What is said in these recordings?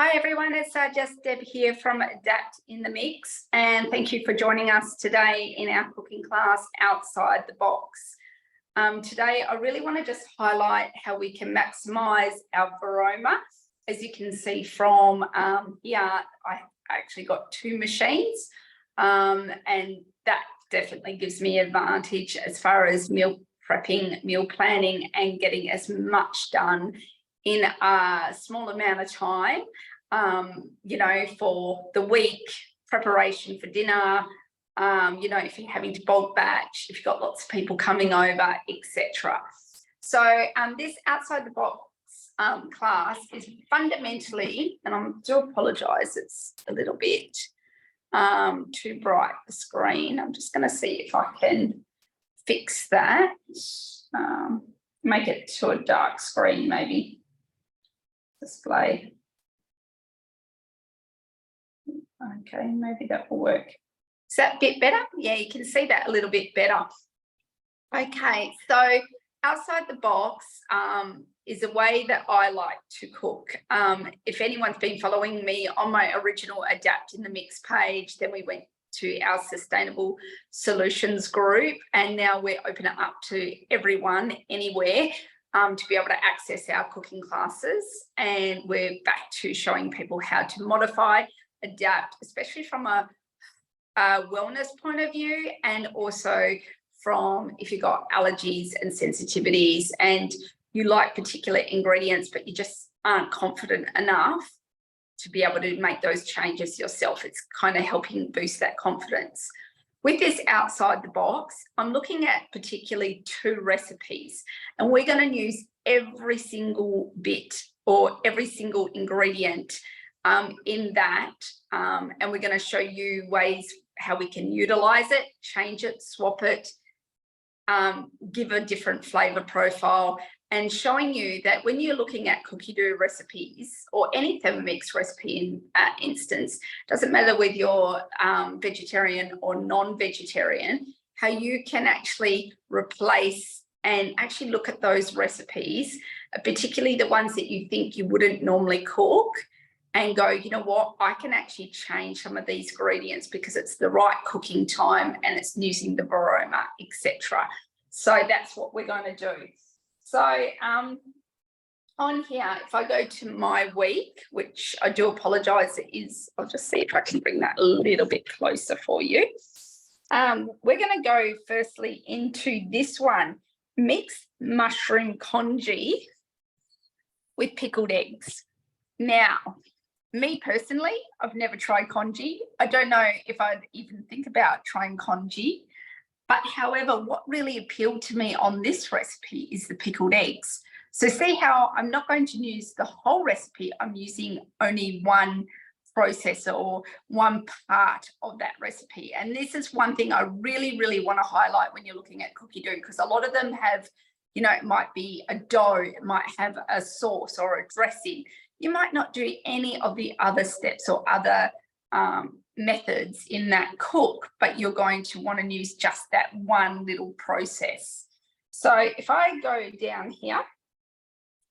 Hi everyone, it's just Deb here from Adapt in the Mix, and thank you for joining us today in our cooking class Outside the Box. Today I really want to just highlight how we can maximise our Varoma. As you can see from here, I actually got two machines, and that definitely gives me advantage as far as meal prepping, meal planning, and getting as much done in a small amount of time, for the week, preparation for dinner, if you're having to bulk batch, if you've got lots of people coming over, etc. So this outside the box class is fundamentally, and I do apologise, it's a little bit too bright, the screen. I'm just going to see if I can fix that, make it to a dark screen maybe. Display. Okay, maybe that will work. Is that a bit better? Yeah, you can see that a little bit better. Okay, so outside the box is a way that I like to cook. If anyone's been following me on my original Adapt in the Mix page, then we went to our Sustainable Solutions group, and now we're opening it up to everyone, anywhere, to be able to access our cooking classes. And we're back to showing people how to modify, adapt, especially from a wellness point of view, and also from if you've got allergies and sensitivities and you like particular ingredients but you just aren't confident enough to be able to make those changes yourself. It's kind of helping boost that confidence. With this outside the box, I'm looking at particularly two recipes, and we're going to use every single bit or every single ingredient in that, and we're going to show you ways how we can utilize it, change it, swap it, give a different flavor profile, and showing you that when you're looking at cookie dough recipes or any Thermomix recipe in instance, doesn't matter whether you're vegetarian or non-vegetarian, how you can actually replace and actually look at those recipes, particularly the ones that you think you wouldn't normally cook, and go, you know what, I can actually change some of these ingredients because it's the right cooking time and it's using the Varoma, etc. So that's what we're going to do. So on here, if I go to my week, which I do apologise, it is, I'll just see if I can bring that a little bit closer for you. We're going to go firstly into this one, mixed mushroom congee with pickled eggs. Now, me personally, I've never tried congee. I don't know if I'd even think about trying congee. But however, what really appealed to me on this recipe is the pickled eggs. So see how I'm not going to use the whole recipe. I'm using only one processor or one part of that recipe. And this is one thing I really, really want to highlight when you're looking at cookie dough, because a lot of them have, it might be a dough, it might have a sauce or a dressing. You might not do any of the other steps or other methods in that cook, but you're going to want to use just that one little process. So if I go down here,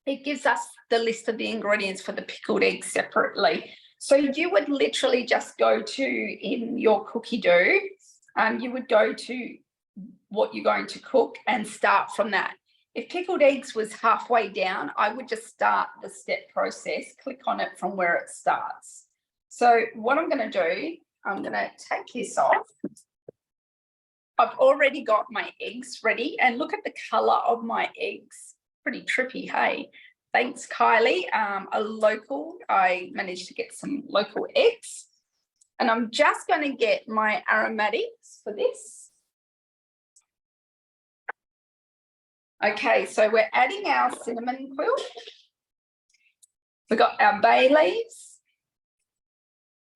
it gives us the list of the ingredients for the pickled eggs separately. So you would literally just go to, in your cookie dough, you would go to what you're going to cook and start from that. If pickled eggs was halfway down, I would just start the step process, click on it from where it starts. So what I'm going to do, I'm going to take this off. I've already got my eggs ready, and look at the colour of my eggs. Pretty trippy, hey? Thanks, Kylie. A local, I managed to get some local eggs. And I'm just going to get my aromatics for this. Okay, so we're adding our cinnamon quill. We've got our bay leaves.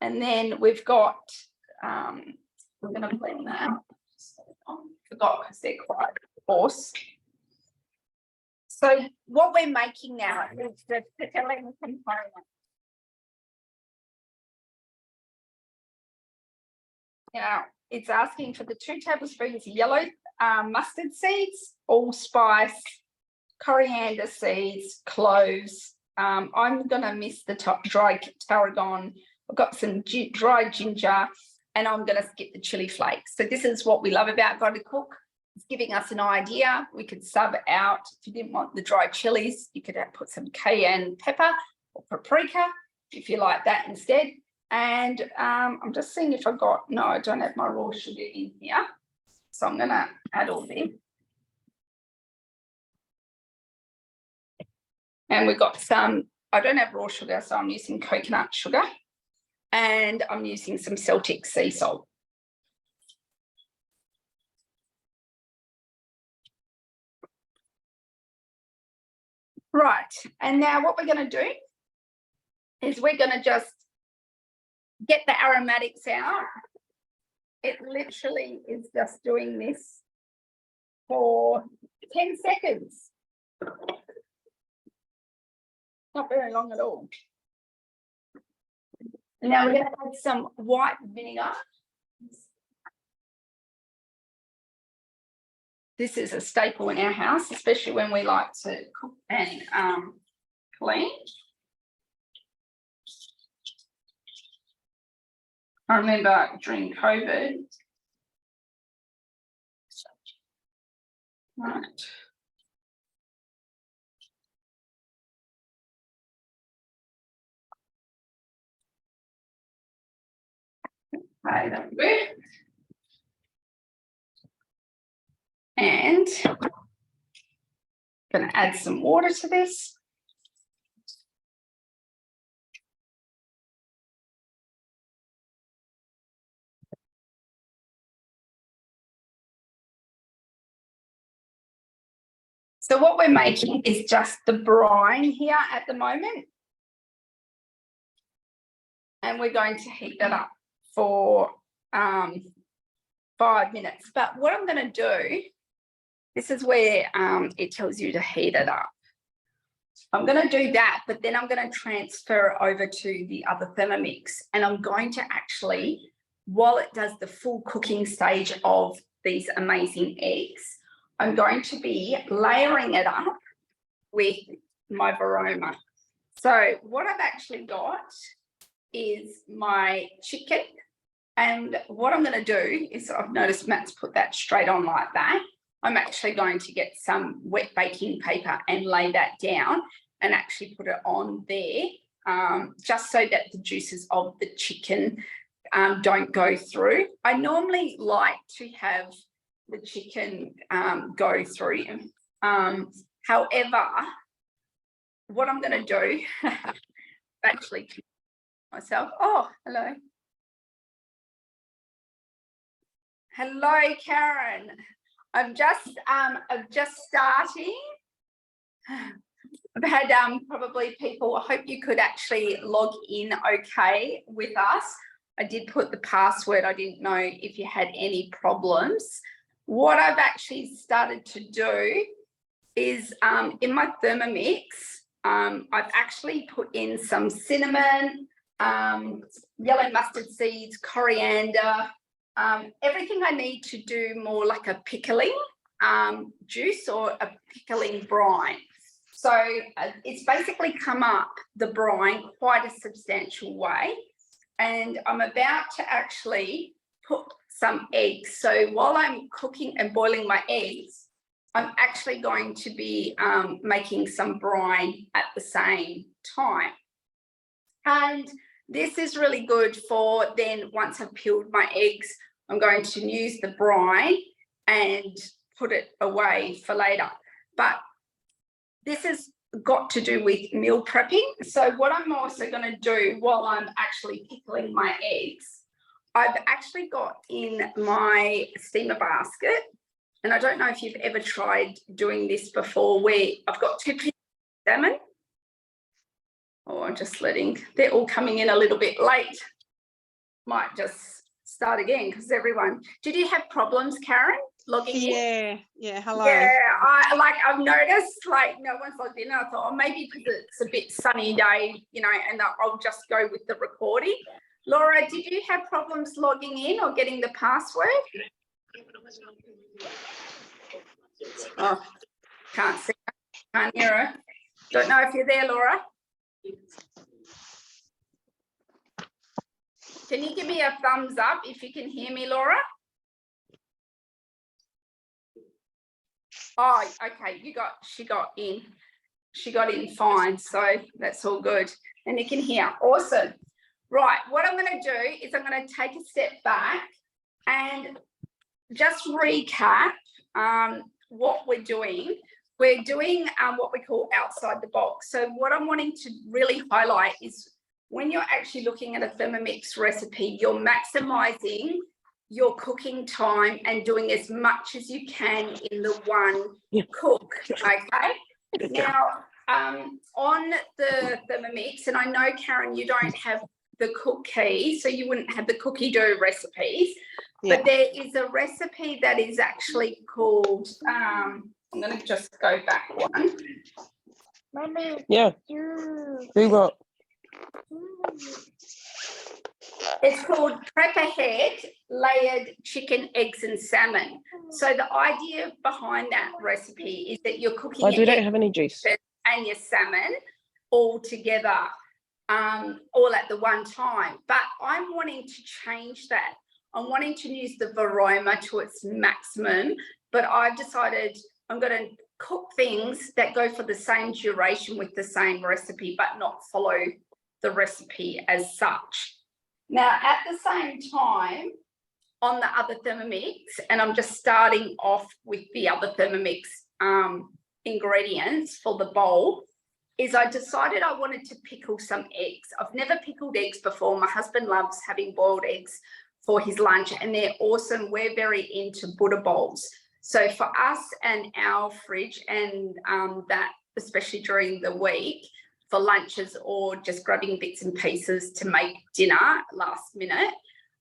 And then we've got, we're going to blend that. I forgot because they're quite coarse. So what we're making now is the pickling component. Now, it's asking for the 2 tablespoons of yellow mustard seeds, allspice, coriander seeds, cloves, I'm going to miss the dry tarragon. I've got some dried ginger, and I'm going to skip the chili flakes. So this is what we love about Got to Cook. It's giving us an idea. We could sub out. If you didn't want the dried chilies, you could put some cayenne pepper or paprika if you like that instead. And I'm just seeing if I got, no, I don't have my raw sugar in here. So I'm going to add all this. And we've got some, I don't have raw sugar, so I'm using coconut sugar. And I'm using some Celtic sea salt. Right, and now what we're going to do is we're going to just get the aromatics out. It literally is just doing this for 10 seconds. Not very long at all. And now we're going to add some white vinegar. This is a staple in our house, especially when we like to cook and clean. I remember during COVID. Right. Okay, that's good. And I'm going to add some water to this. So what we're making is just the brine here at the moment. And we're going to heat that up for 5 minutes. But what I'm going to do, this is where it tells you to heat it up. I'm going to do that, but then I'm going to transfer over to the other Thermomix. And I'm going to actually, while it does the full cooking stage of these amazing eggs, I'm going to be layering it up with my Varoma. So what I've actually got is my chicken. And what I'm going to do is, I've noticed Matt's put that straight on like that. I'm actually going to get some wet baking paper and lay that down and actually put it on there, just so that the juices of the chicken don't go through. I normally like to have the chicken go through. However, what I'm going to do, actually, myself. Oh, hello. Hello, Karen. I'm just starting. I've had probably people, I hope you could actually log in okay with us. I did put the password. I didn't know if you had any problems. What I've actually started to do is in my Thermomix, I've actually put in some cinnamon, yellow mustard seeds, coriander, everything I need to do more like a pickling juice or a pickling brine. So it's basically come up the brine quite a substantial way. And I'm about to actually put some eggs. So while I'm cooking and boiling my eggs, I'm actually going to be making some brine at the same time. And this is really good for then, once I've peeled my eggs, I'm going to use the brine and put it away for later. But this has got to do with meal prepping. So what I'm also going to do while I'm actually pickling my eggs, I've actually got in my steamer basket, and I don't know if you've ever tried doing this before, where I've got 2 pieces of salmon. Oh, I'm just letting, they're all coming in a little bit late. Might just start again because everyone, did you have problems, Karen, logging in? Yeah, hello. Yeah, I've noticed like no one's logged in. I thought, oh, maybe because it's a bit sunny day, you know, and I'll just go with the recording. Laura, did you have problems logging in or getting the password? Oh, can't see her, can't hear her. Don't know if you're there, Laura. Can you give me a thumbs up if you can hear me, Laura? Oh, okay, she got in. She got in fine, so that's all good. And you can hear. Awesome. Right, what I'm going to do is I'm going to take a step back and just recap what we're doing. We're doing what we call outside the box. So what I'm wanting to really highlight is when you're actually looking at a Thermomix recipe, you're maximising your cooking time and doing as much as you can in the one cook, okay? Now, on the Thermomix, and I know, Karen, you don't have the cook key, so you wouldn't have the cookie dough recipes, but there is a recipe that is actually called, I'm going to just go back one. Yeah. Do what? It's called Prep Ahead Layered Chicken, Eggs and Salmon. So the idea behind that recipe is that you're cooking We don't have any juice. And your salmon all together, all at the one time. But I'm wanting to change that. I'm wanting to use the Varoma to its maximum, but I've decided I'm going to cook things that go for the same duration with the same recipe, but not follow the recipe as such. Now, at the same time, on the other Thermomix, and I'm just starting off with the other Thermomix ingredients for the bowl, is I decided I wanted to pickle some eggs. I've never pickled eggs before. My husband loves having boiled eggs for his lunch, and they're awesome. We're very into Buddha bowls. So for us and our fridge, and that especially during the week for lunches or just grabbing bits and pieces to make dinner last minute,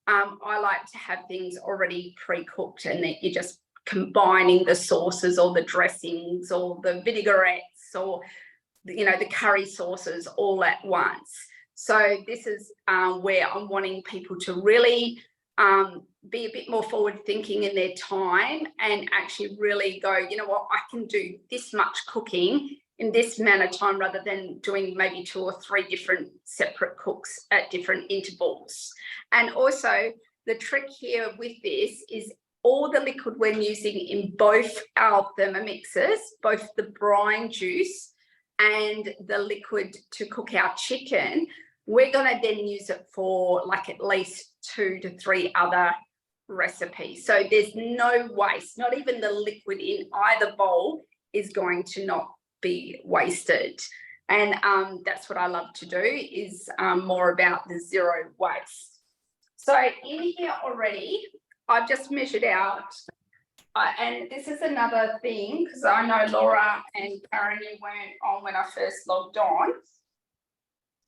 I like to have things already pre-cooked, and that you're just combining the sauces or the dressings or the vinaigrettes or, you know, the curry sauces all at once. So this is where I'm wanting people to really be a bit more forward thinking in their time and actually really go, you know what, I can do this much cooking in this amount of time rather than doing maybe 2 or 3 different separate cooks at different intervals. And also the trick here with this is all the liquid we're using in both our Thermomixes, both the brine juice and the liquid to cook our chicken, we're going to then use it for like at least 2 to 3 other recipes. So there's no waste, not even the liquid in either bowl is going to not be wasted. And that's what I love to do, is more about the zero waste. So in here already, I've just measured out, and this is another thing, because I know Laura and Karen, you weren't on when I first logged on,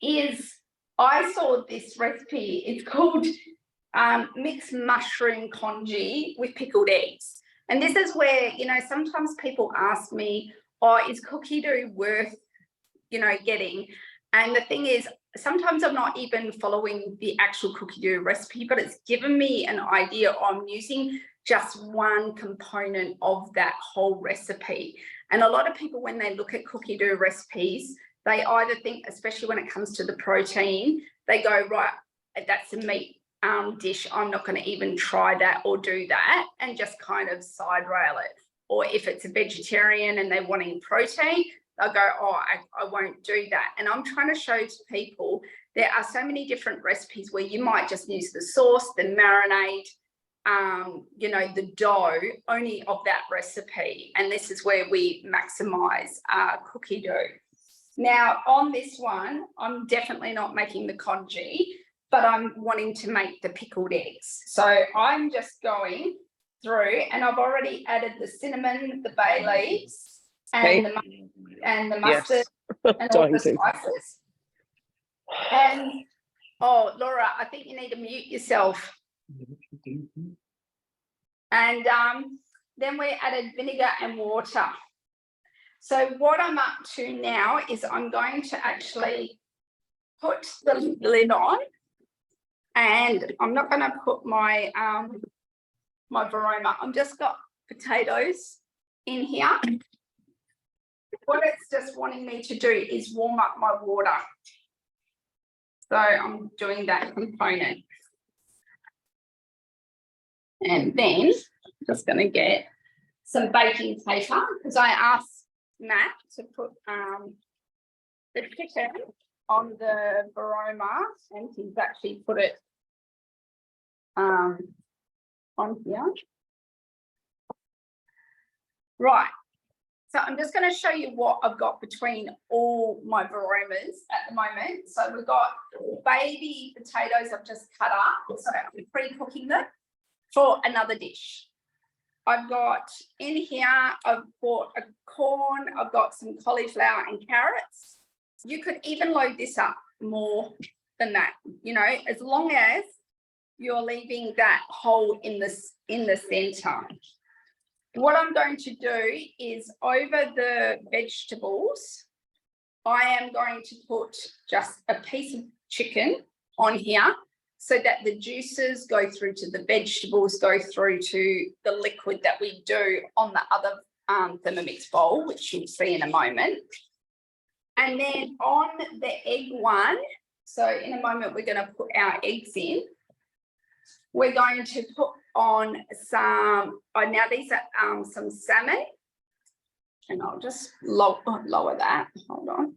is I saw this recipe. It's called mixed mushroom congee with pickled eggs. And this is where, you know, sometimes people ask me, oh, is cookie dough worth, you know, getting? And the thing is, sometimes I'm not even following the actual cookie dough recipe, but it's given me an idea. I'm using just one component of that whole recipe. And a lot of people, when they look at cookie dough recipes, they either think, especially when it comes to the protein, they go, right, that's a meat dish, I'm not going to even try that or do that, and just kind of side rail it. Or if it's a vegetarian and they're wanting protein, they'll go, oh, I won't do that. And I'm trying to show to people there are so many different recipes where you might just use the sauce, the marinade, you know, the dough only of that recipe. And this is where we maximize cookie dough. Now, on this one, I'm definitely not making the congee, but I'm wanting to make the pickled eggs. So I'm just going through, and I've already added the cinnamon, the bay leaves, and the mustard, and all the spices. And oh, Laura, I think you need to mute yourself. And then we added vinegar and water. So what I'm up to now is I'm going to actually put the lid on, and I'm not going to put my my Varoma. I've just got potatoes in here. what it's just wanting me to do is warm up my water. So I'm doing that component. And then I'm just going to get some baking paper because I asked Matt to put the chicken on the Varoma, and he's actually put it on here. Right. So I'm just going to show you what I've got between all my Varomas at the moment. So we've got baby potatoes I've just cut up. So I'm pre-cooking them for another dish. I've got in here, I've bought a corn, I've got some cauliflower and carrots. You could even load this up more than that, you know, as long as you're leaving that hole in the center. What I'm going to do is over the vegetables, I am going to put just a piece of chicken on here so that the juices go through to the vegetables, go through to the liquid that we do on the other Thermomix bowl, which you'll see in a moment. And then on the egg one, so in a moment we're going to put our eggs in. We're going to put on some, now these are some salmon, and I'll just lower that, hold on.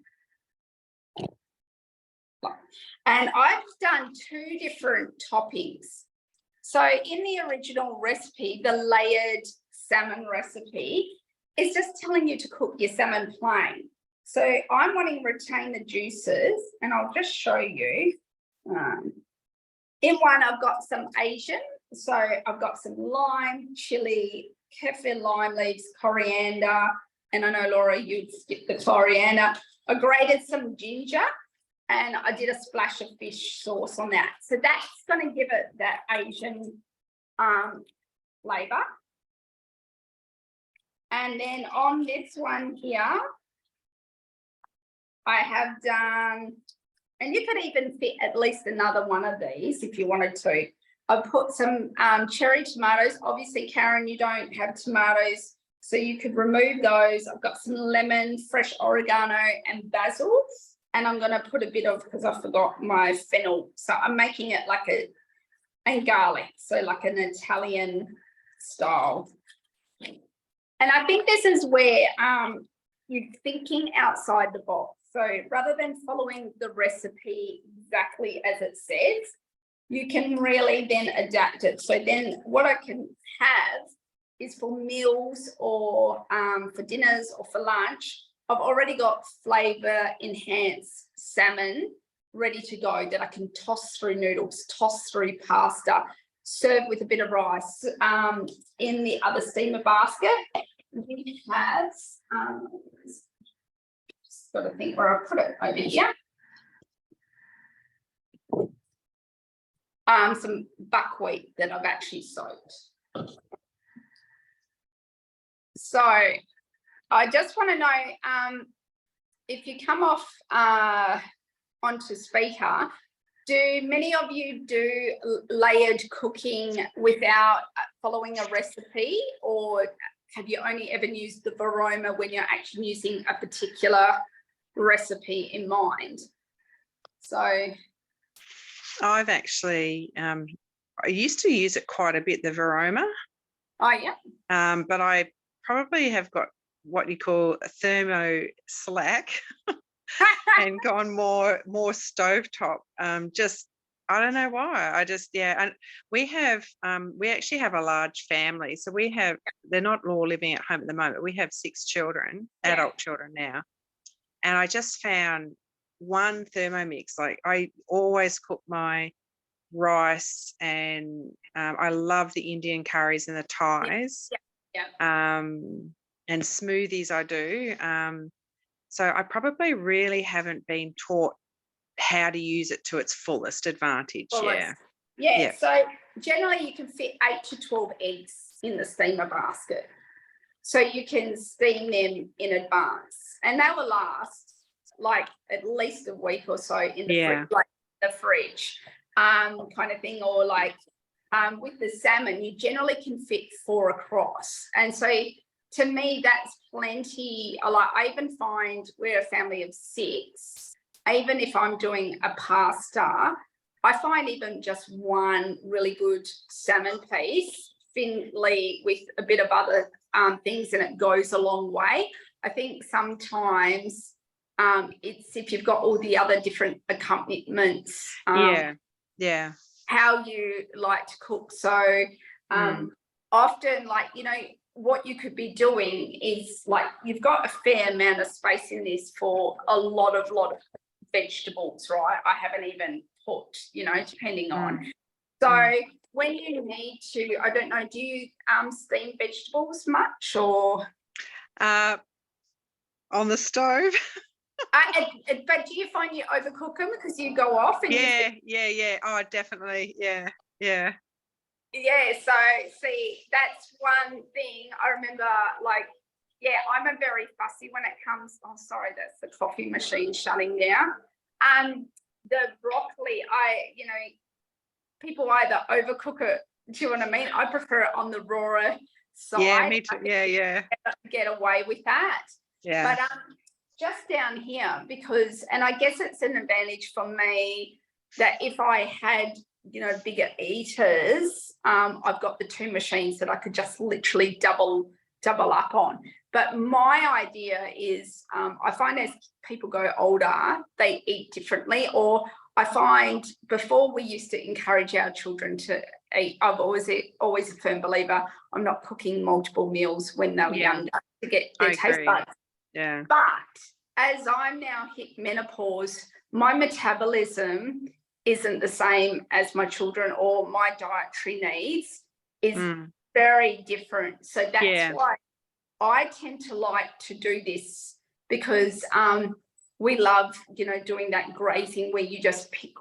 And I've done two different toppings. So in the original recipe, the layered salmon recipe is just telling you to cook your salmon plain. So I'm wanting to retain the juices, and I'll just show you. In one, I've got some Asian. So I've got some lime, chili, kaffir lime leaves, coriander, and I know, Laura, you'd skip the coriander. I grated some ginger, and I did a splash of fish sauce on that. So that's going to give it that Asian flavor. And then on this one here, I have done, and you could even fit at least another one of these if you wanted to. I put some cherry tomatoes. Obviously, Karen, you don't have tomatoes, so you could remove those. I've got some lemon, fresh oregano, and basil. And I'm going to put a bit of, because I forgot my fennel. So I'm making it like and garlic. So like an Italian style. And I think this is where you're thinking outside the box. So rather than following the recipe exactly as it says, you can really then adapt it. So then what I can have is for meals or for dinners or for lunch, I've already got flavor enhanced salmon ready to go that I can toss through noodles, toss through pasta, serve with a bit of rice. In the other steamer basket, we have, just got to think where I put it over here. Some buckwheat that I've actually soaked. So I just want to know if you come off onto speaker, do many of you do layered cooking without following a recipe, or have you only ever used the Varoma when you're actually using a particular recipe in mind? So I've actually, I used to use it quite a bit, the Varoma. Oh, yeah. But I probably have got what you call a thermo slack and gone more stovetop. Just, I don't know why. I just, yeah. And we actually have a large family. So they're not all living at home at the moment. We have 6 children, adult children now. And I just found one Thermomix. Like, I always cook my rice, and I love the Indian curries and the Thais. And smoothies I do. So I probably really haven't been taught how to use it to its fullest advantage. Yeah. So generally you can fit 8 to 12 eggs in the steamer basket. So you can steam them in advance, and they will last like at least a week or so in the fridge, kind of thing. Or like with the salmon, you generally can fit 4 across. And so to me, that's plenty. I even find we're a family of 6. Even if I'm doing a pasta, I find even just one really good salmon piece, thinly with a bit of other things, and it goes a long way. I think sometimes it's if you've got all the other different accompaniments. Yeah. How you like to cook. So often, like, you know, what you could be doing is, like, you've got a fair amount of space in this for a lot of vegetables, right? I haven't even put, you know, depending on. So when you need to, I don't know, do you steam vegetables much, or on the stove? But do you find you overcook them because you go off and yeah. Oh, definitely. Yeah. Yeah, so see, that's one thing I remember, like, yeah, I'm a very fussy when it comes, oh, sorry, that's the coffee machine shutting down. The broccoli, you know, people either overcook it, do you know what I mean? I prefer it on the rawer side. Yeah, me too. Yeah. Get away with that. Yeah. But just down here, because, and I guess it's an advantage for me that if I had, you know, bigger eaters, I've got the 2 machines that I could just literally double up on. But my idea is, I find as people go older, they eat differently. Or I find before, we used to encourage our children to eat. I've always a firm believer, I'm not cooking multiple meals when they were younger to get their taste buds. Yeah. But as I'm now hit menopause, my metabolism isn't the same as my children, or my dietary needs is very different. So that's why I tend to like to do this, because we love, you know, doing that grazing where you just pick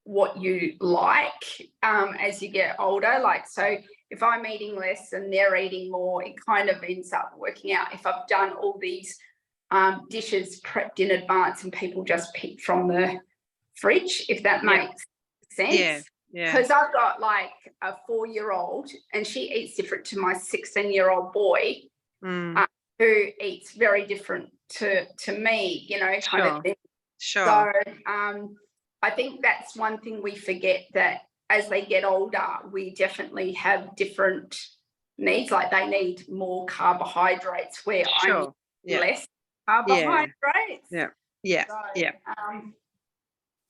what you like as you get older. Like, so if I'm eating less and they're eating more, it kind of ends up working out. If I've done all these dishes prepped in advance and people just pick from the fridge, if that makes sense. Yeah. Because I've got like a 4-year-old and she eats different to my 16-year-old boy, who eats very different to me, you know, kind of thing. Sure. So I think that's one thing we forget, that as they get older, we definitely have different needs. Like, they need more carbohydrates where I need less carbohydrates. Yeah.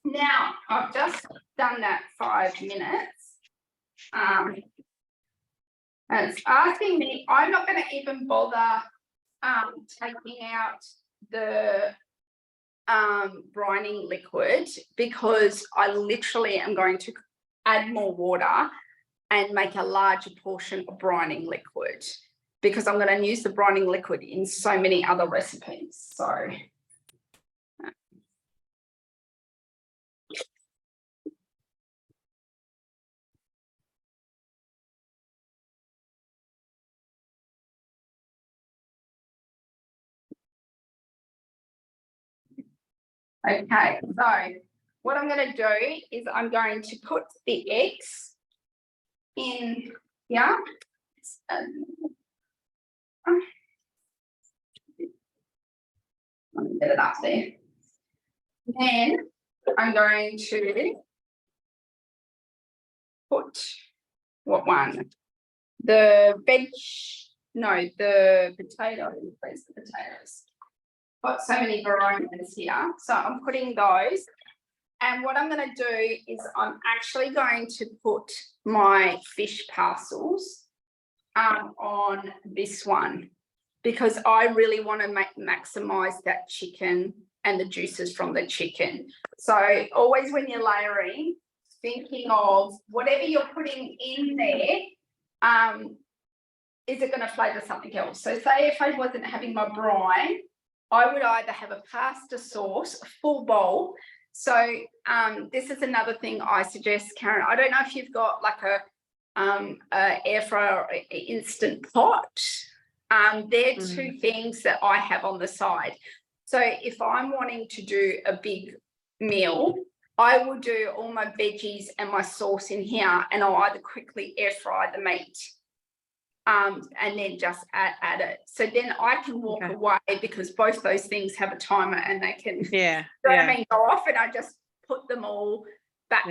Now I've just done that 5 minutes. And it's asking me, I'm not going to even bother taking out the brining liquid, because I literally am going to add more water and make a larger portion of brining liquid, because I'm going to use the brining liquid in so many other recipes. So okay, so what I'm going to do is I'm going to put the eggs in here. Let me get it up there. Then I'm going to put the potato. Where's the potatoes? Got so many Varomas here, so I'm putting those. And what I'm going to do is I'm actually going to put my fish parcels on this one, because I really want to maximize that chicken and the juices from the chicken. So always when you're layering, thinking of whatever you're putting in there, is it going to flavour something else? So say if I wasn't having my brine, I would either have a pasta sauce, a full bowl. So this is another thing I suggest, Karen. I don't know if you've got like a air fryer or instant pot. They're 2 things that I have on the side. So if I'm wanting to do a big meal, I will do all my veggies and my sauce in here, and I'll either quickly air fry the meat and then just add it. So then I can walk away, because both those things have a timer and they can go off, and I just put them all back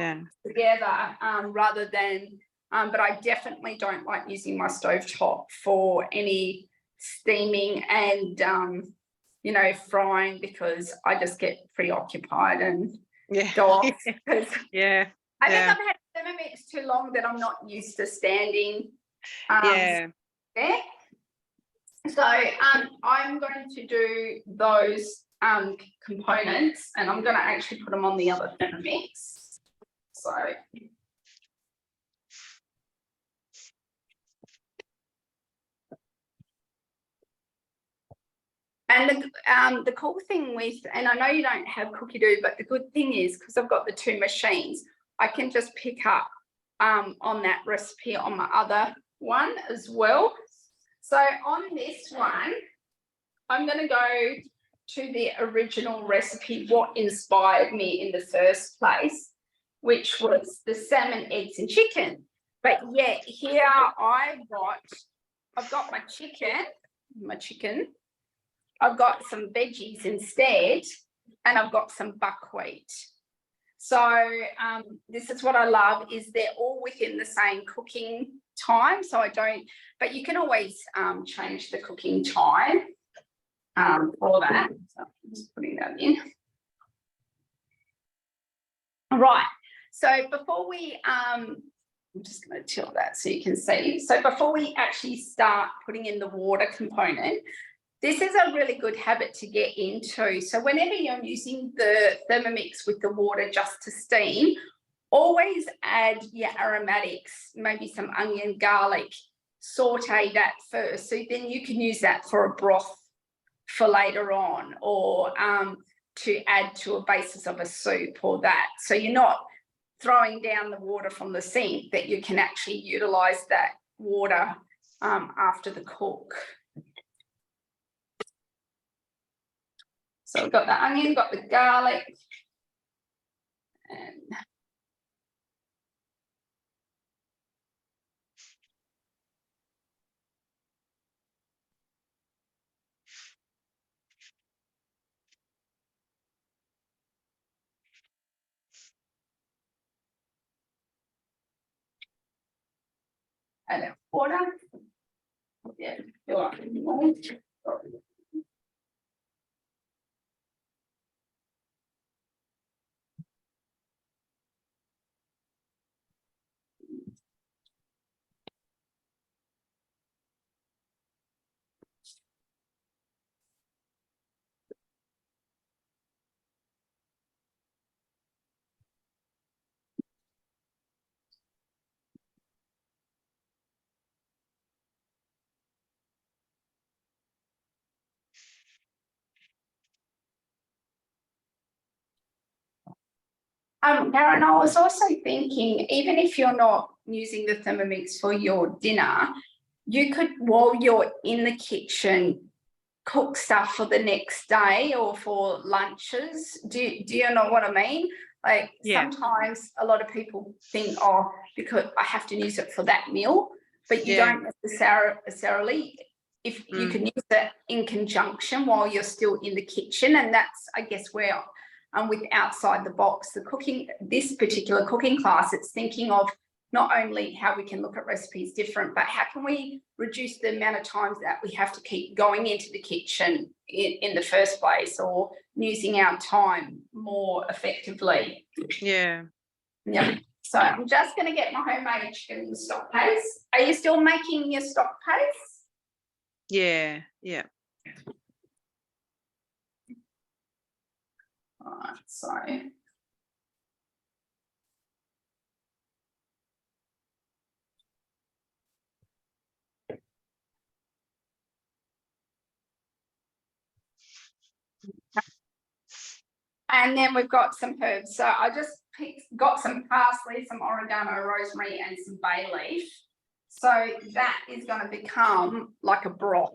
together rather than, but I definitely don't like using my stovetop for any steaming and, you know, frying, because I just get preoccupied and go off. I think I've had Thermomix too long that I'm not used to standing there. So I'm going to do those components, and I'm going to actually put them on the other Thermomix. So and the cool thing with, and I know you don't have cookie dough, but the good thing is, because I've got the two machines, I can just pick up on that recipe on my other one as well. So on this one, I'm going to go to the original recipe, what inspired me in the first place, which was the salmon, eggs and chicken. But yet here I've got my chicken, I've got some veggies instead, and I've got some buckwheat. So this is what I love, is they're all within the same cooking time. So I don't, but you can always change the cooking time for that. So I'm just putting that in. All right. So before we, I'm just going to tilt that so you can see. So before we actually start putting in the water component, this is a really good habit to get into. So whenever you're using the Thermomix with the water just to steam, always add your aromatics, maybe some onion, garlic, saute that first. So then you can use that for a broth for later on, or to add to a basis of a soup or that. So you're not throwing down the water from the sink, that you can actually utilize that water after the cook. So we've got the onion, got the garlic, and add water. Yeah, Karen, I was also thinking, even if you're not using the Thermomix for your dinner, you could, while you're in the kitchen, cook stuff for the next day or for lunches. Do you know what I mean? Like sometimes a lot of people think, oh, because I have to use it for that meal, but you don't necessarily. If you can use it in conjunction while you're still in the kitchen, and that's, I guess, where with outside the box, the cooking, this particular cooking class, it's thinking of not only how we can look at recipes different, but how can we reduce the amount of times that we have to keep going into the kitchen in the first place, or using our time more effectively. Yeah. So I'm just going to get my homemade chicken stock paste. Are you still making your stock paste? Yeah. All right, so and then we've got some herbs. So I just got some parsley, some oregano, rosemary, and some bay leaf. So that is going to become like a broth.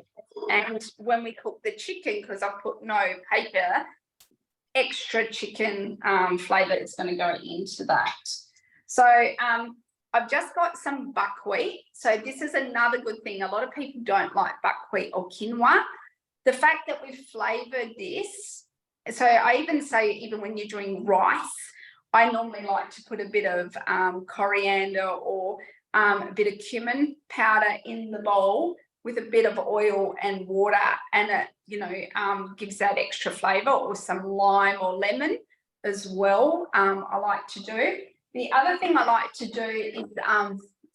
And when we cook the chicken, because I put no paper, extra chicken flavour is going to go into that. So I've just got some buckwheat. So this is another good thing. A lot of people don't like buckwheat or quinoa. The fact that we've flavored this, so I even say, even when you're doing rice, I normally like to put a bit of coriander or a bit of cumin powder in the bowl with a bit of oil and water, and it, you know, gives that extra flavor, or some lime or lemon as well. I like to do. The other thing I like to do is,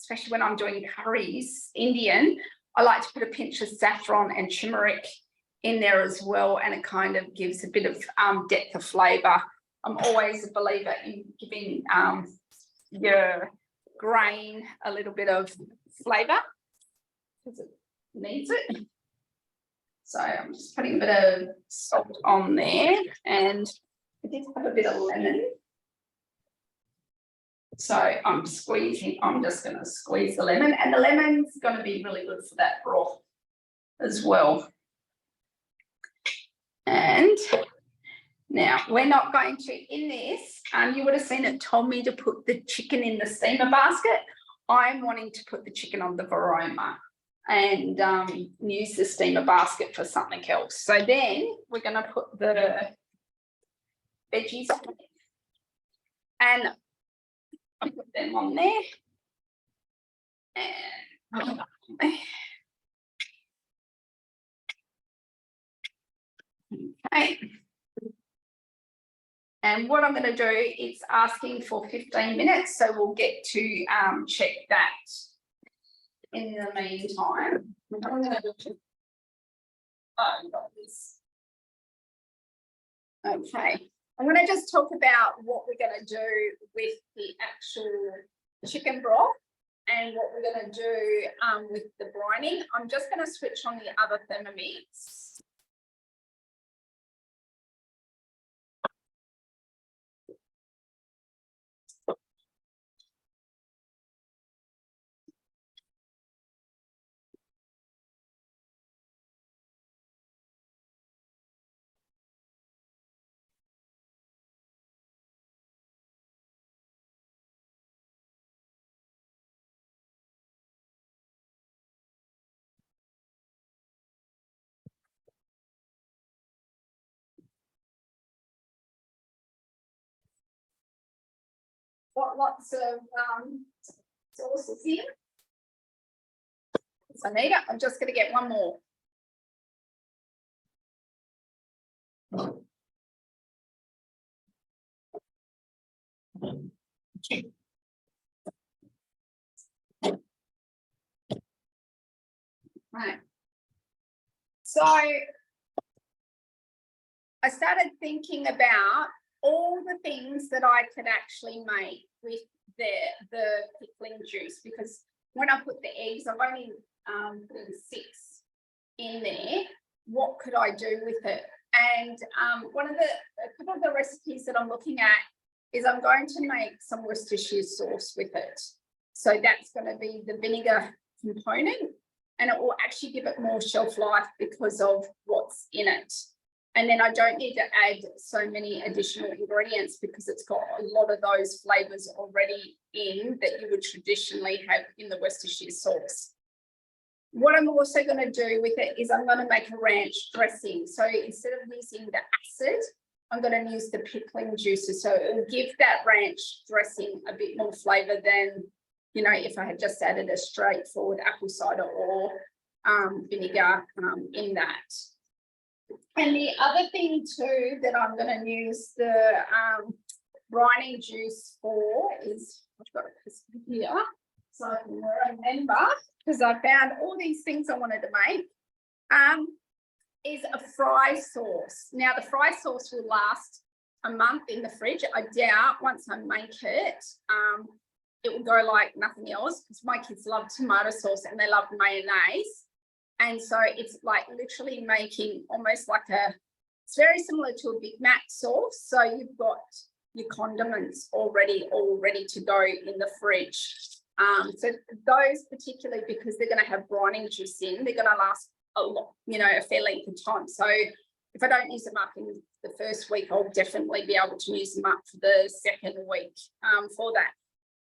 especially when I'm doing curries, Indian, I like to put a pinch of saffron and turmeric in there as well, and it kind of gives a bit of depth of flavor. I'm always a believer in giving your grain a little bit of flavor because it needs it. So I'm just putting a bit of salt on there, and I did have a bit of lemon. So I'm just going to squeeze the lemon, and the lemon's going to be really good for that broth as well. And now we're not going to, in this, you would have seen it told me to put the chicken in the steamer basket. I'm wanting to put the chicken on the Varoma and use the steamer basket for something else. So then we're going to put the veggies on it, and I put them on there. And okay. And what I'm going to do is asking for 15 minutes, so we'll get to check that in the meantime. I'm going to do, got this. Okay, I'm going to just talk about what we're going to do with the actual chicken broth and what we're going to do with the brining. I'm just going to switch on the other Thermomix. Got lots of sauces here. So Anita, I'm just going to get one more. Right. So I started thinking about all the things that I could actually make with the pickling juice, because when I put the eggs, I've only put in 6 in there. What could I do with it? And a couple of the recipes that I'm looking at is I'm going to make some Worcestershire sauce with it. So that's going to be the vinegar component, and it will actually give it more shelf life because of what's in it. And then I don't need to add so many additional ingredients because it's got a lot of those flavors already in that you would traditionally have in the Worcestershire sauce. What I'm also going to do with it is I'm going to make a ranch dressing. So instead of using the acid, I'm going to use the pickling juices. So it will give that ranch dressing a bit more flavor than, you know, if I had just added a straightforward apple cider or vinegar in that. And the other thing too that I'm going to use the brining juice for is, I've got a piece here so I can remember, because I found all these things I wanted to make, is a fry sauce. Now the fry sauce will last a month in the fridge. I doubt once I make it, it will go like nothing else, because my kids love tomato sauce and they love mayonnaise. And so it's like literally making almost like it's very similar to a Big Mac sauce. So you've got your condiments already all ready to go in the fridge. So those particularly, because they're going to have brining juice in, they're going to last a lot, you know, a fair length of time. So if I don't use them up in the first week, I'll definitely be able to use them up for the second week for that.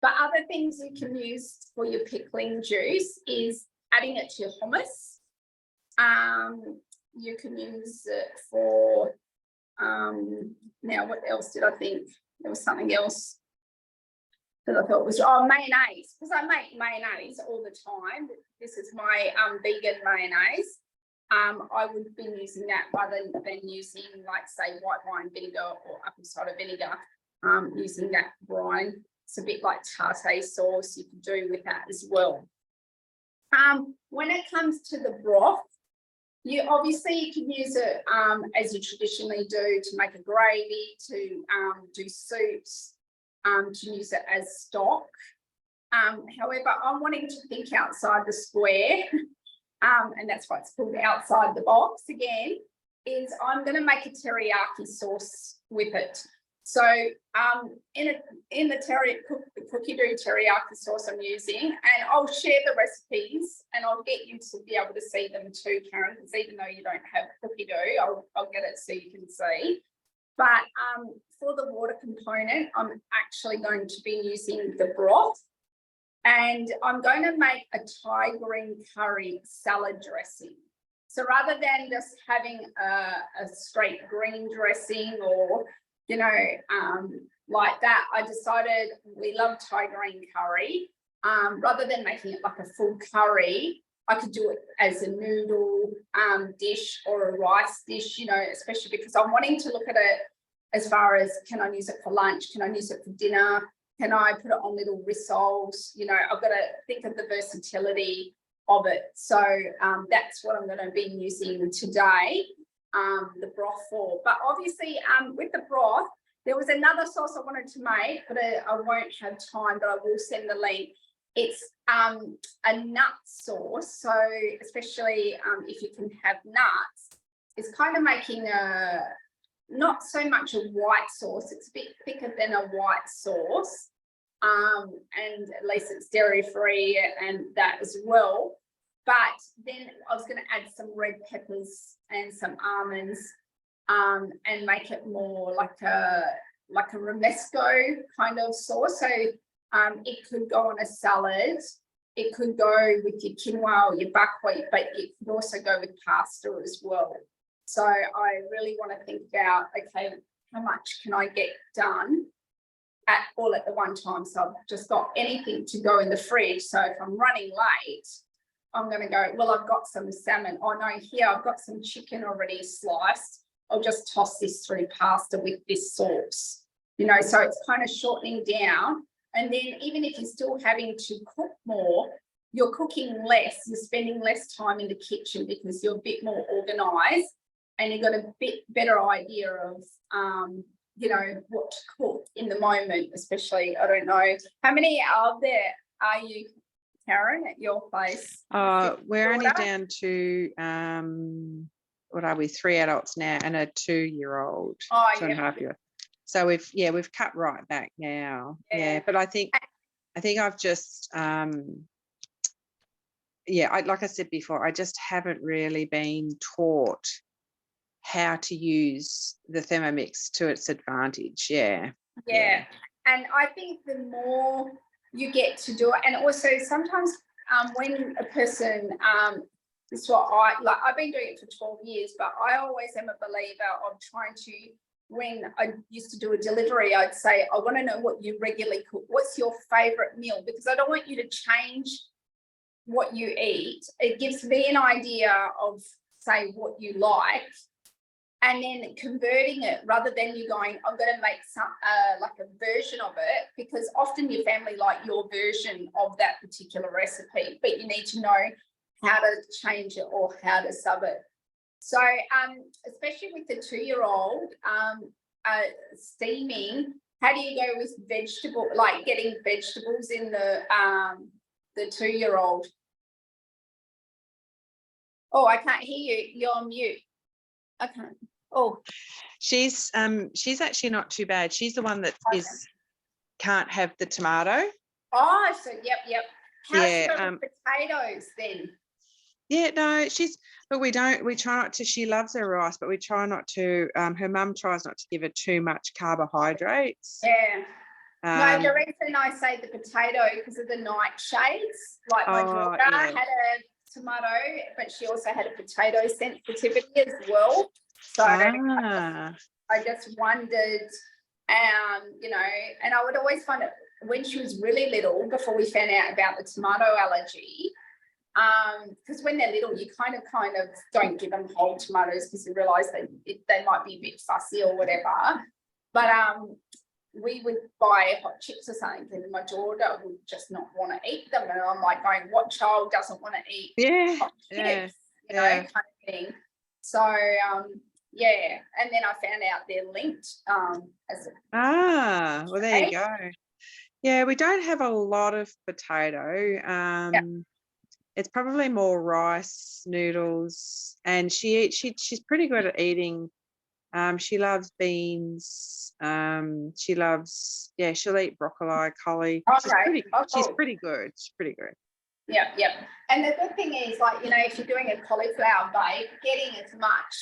But other things you can use for your pickling juice is adding it to your hummus. You can use it for, now what else did I think? There was something else that I thought was, mayonnaise, because I make mayonnaise all the time. This is my vegan mayonnaise. I would be using that rather than using, like, say, white wine vinegar or apple cider vinegar, using that brine. It's a bit like tartare sauce. You can do with that as well. When it comes to the broth, you can use it as you traditionally do, to make a gravy, to do soups, to use it as stock. However, I'm wanting to think outside the square, and that's why it's called outside the box again, is I'm going to make a teriyaki sauce with it. So in the cookie dough teriyaki sauce I'm using, and I'll share the recipes and I'll get you to be able to see them too, Karen, because even though you don't have cookie dough, I'll get it so you can see. But for the water component, I'm actually going to be using the broth, and I'm going to make a Thai green curry salad dressing. So rather than just having a straight green dressing or, you know, like that, I decided we love Thai green curry. Rather than making it like a full curry, I could do it as a noodle dish or a rice dish, you know, especially because I'm wanting to look at it as far as, can I use it for lunch? Can I use it for dinner? Can I put it on little rissoles? You know, I've got to think of the versatility of it. So that's what I'm going to be using today, the broth for. But obviously with the broth, there was another sauce I wanted to make, but I won't have time, but I will send the link. It's a nut sauce. So especially if you can have nuts, it's kind of making not so much a white sauce. It's a bit thicker than a white sauce. And at least it's dairy free and that as well. But then I was going to add some red peppers and some almonds and make it more like a romesco kind of sauce. So it could go on a salad. It could go with your quinoa or your buckwheat, but it could also go with pasta as well. So I really want to think about, okay, how much can I get done all at the one time? So I've just got anything to go in the fridge. So if I'm running late, I'm going to go, well, I've got some salmon. Oh no, here I've got some chicken already sliced. I'll just toss this through pasta with this sauce. You know, so it's kind of shortening down. And then even if you're still having to cook more, you're cooking less, you're spending less time in the kitchen because you're a bit more organized and you've got a bit better idea of, you know, what to cook in the moment, especially, I don't know. How many are you, Karen, at your place? We're only down to, what are we, 3 adults now and a 2-year-old, 2.5-year-old. So we've cut right back now. Yeah, but I think I've just, like I said before, I just haven't really been taught how to use the Thermomix to its advantage. Yeah. And I think the more you get to do it, and also sometimes when a person this is what I've been doing it for 12 years, but I always am a believer of trying to, when I used to do a delivery, I'd say, I want to know what you regularly cook. What's your favorite meal? Because I don't want you to change what you eat. It gives me an idea of, say, what you like, and then converting it rather than you going, I'm going to make some like a version of it, because often your family like your version of that particular recipe, but you need to know how to change it or how to sub it. So especially with the 2-year-old, steaming, how do you go with vegetable, like getting vegetables in the 2-year-old? Oh, I can't hear you. You're on mute. Okay. Oh, she's actually not too bad. She's the one that can't have the tomato. Oh, so yep. How's potatoes then? Yeah, no, but we try not to, she loves her rice, but we try not to, her mum tries not to give her too much carbohydrates. Yeah. No, the reason I say the potato because of the nightshades. Like my daughter yeah. had a tomato, but she also had a potato sensitivity as well. So I just wondered, you know, and I would always find it when she was really little, before we found out about the tomato allergy, because when they're little, you kind of don't give them whole tomatoes because you realise they might be a bit fussy or whatever. But we would buy hot chips or something, and my daughter would just not want to eat them. And I'm like going, what child doesn't want to eat hot chips, you know, kind of thing. So, yeah. And then I found out they're linked. Well, there you go. Yeah, we don't have a lot of potato. It's probably more rice, noodles, and she's pretty good at eating. She loves beans. She loves, she'll eat broccoli, collie. She's pretty good. She's pretty good. Yeah. And the good thing is, like, you know, if you're doing a cauliflower bake, getting as much,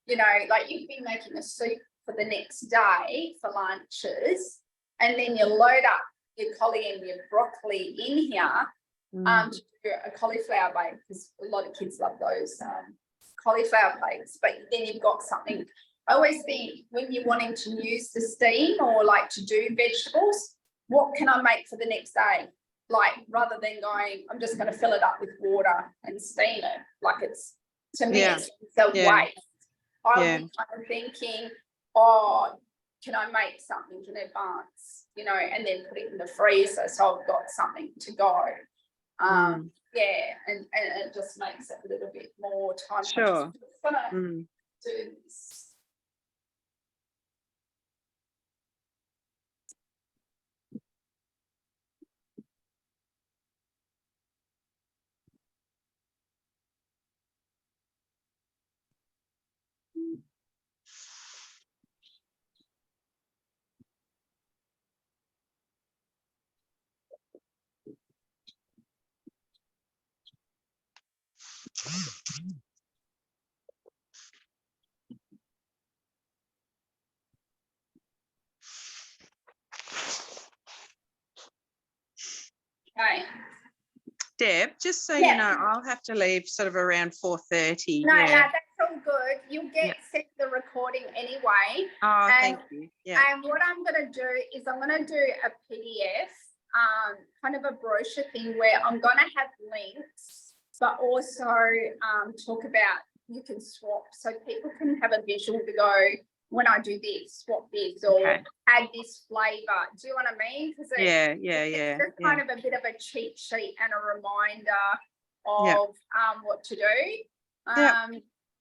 you know, like you could be making a soup for the next day for lunches, and then you load up your collie and your broccoli in here to do a cauliflower bake, because a lot of kids love those cauliflower bakes. But then you've got something. I always think when you're wanting to use the steam or like to do vegetables, what can I make for the next day? Like, rather than going, I'm just going to fill it up with water and steam it. Like, it's, to me, it's a waste. I was kind of thinking, oh, can I make something in advance, you know, and then put it in the freezer so I've got something to go. Yeah, and it just makes it a little bit more time. Sure. I'm just gonna do this. Okay. Deb, just so you know, I'll have to leave sort of around 4:30. No, that's all good. You'll get sent the recording anyway. Oh, thank you. Yeah. And what I'm going to do is I'm going to do a PDF, kind of a brochure thing where I'm going to have links, but also talk about, you can swap so people can have a visual to go, when I do this, swap this, or add this flavour. Do you know what I mean? Because it's just kind of a bit of a cheat sheet and a reminder of what to do.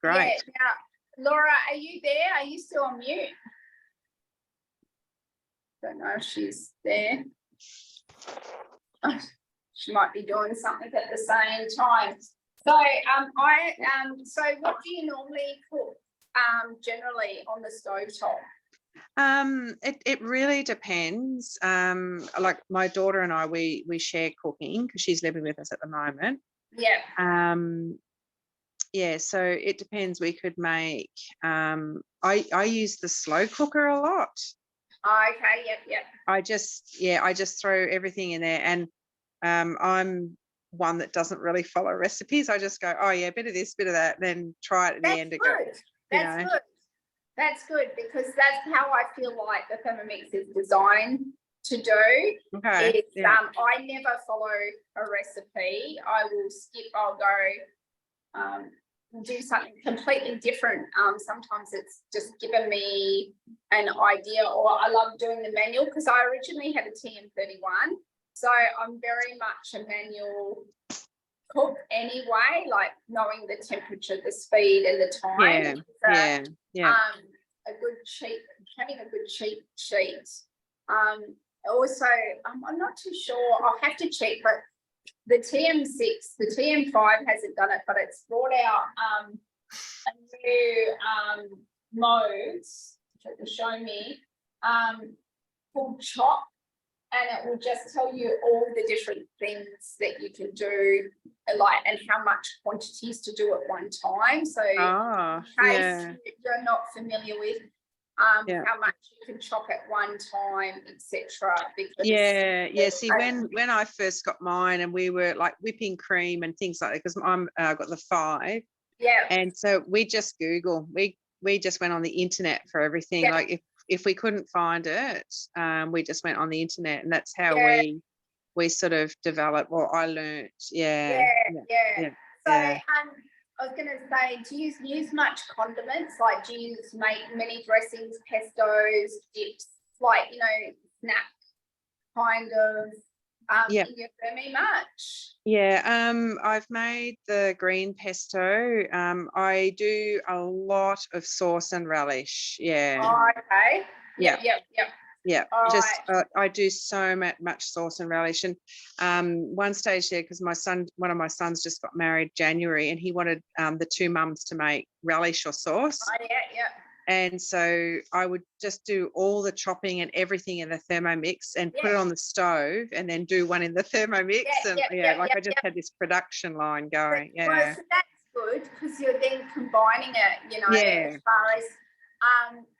Great. Now, Laura, are you there? Are you still on mute? Don't know if she's there. She might be doing something at the same time. So, so what do you normally cook generally on the stovetop? It really depends. Like my daughter and I, we share cooking because she's living with us at the moment. So it depends. We could make, I use the slow cooker a lot. Okay, yep. I just throw everything in there, and I'm one that doesn't really follow recipes. I just go, oh yeah, bit of this, bit of that, and then try it at the end. That's good, because that's how I feel like the Thermomix is designed to do. I never follow a recipe. I will skip, I'll go do something completely different. Sometimes it's just given me an idea, or I love doing the manual because I originally had a TM31. So I'm very much a manual cook anyway, like knowing the temperature, the speed and the time. Having a good cheat sheet. Also, I'm not too sure, I'll have to check, but the TM6, the TM5 hasn't done it, but it's brought out a new modes to show me called Chop, and it will just tell you all the different things that you can do, like, and how much quantities to do at one time. So in case you're not familiar with, Yeah. how much you can chop at one time, etc. Yeah. See, when I first got mine, and we were like whipping cream and things like that, because I'm got the 5. Yeah. And so we just Google. We just went on the internet for everything. Yeah. Like if we couldn't find it, we just went on the internet, and that's how Yeah. we sort of developed. Well, I learnt. Yeah. So I was going to say, do you use much condiments? Like, do you make many dressings, pestos, dips, like, snack kind of in your fermi much? Yeah, I've made the green pesto. I do a lot of sauce and relish. Yeah. Oh, okay. Yeah. Yep. Just I do so much sauce and relish. And one stage there, because one of my sons just got married January, and he wanted the 2 mums to make relish or sauce. Oh, yeah. And so I would just do all the chopping and everything in the Thermomix and put it on the stove, and then do one in the Thermomix. I just had this production line going. Well, so that's good, because you're then combining it, as far as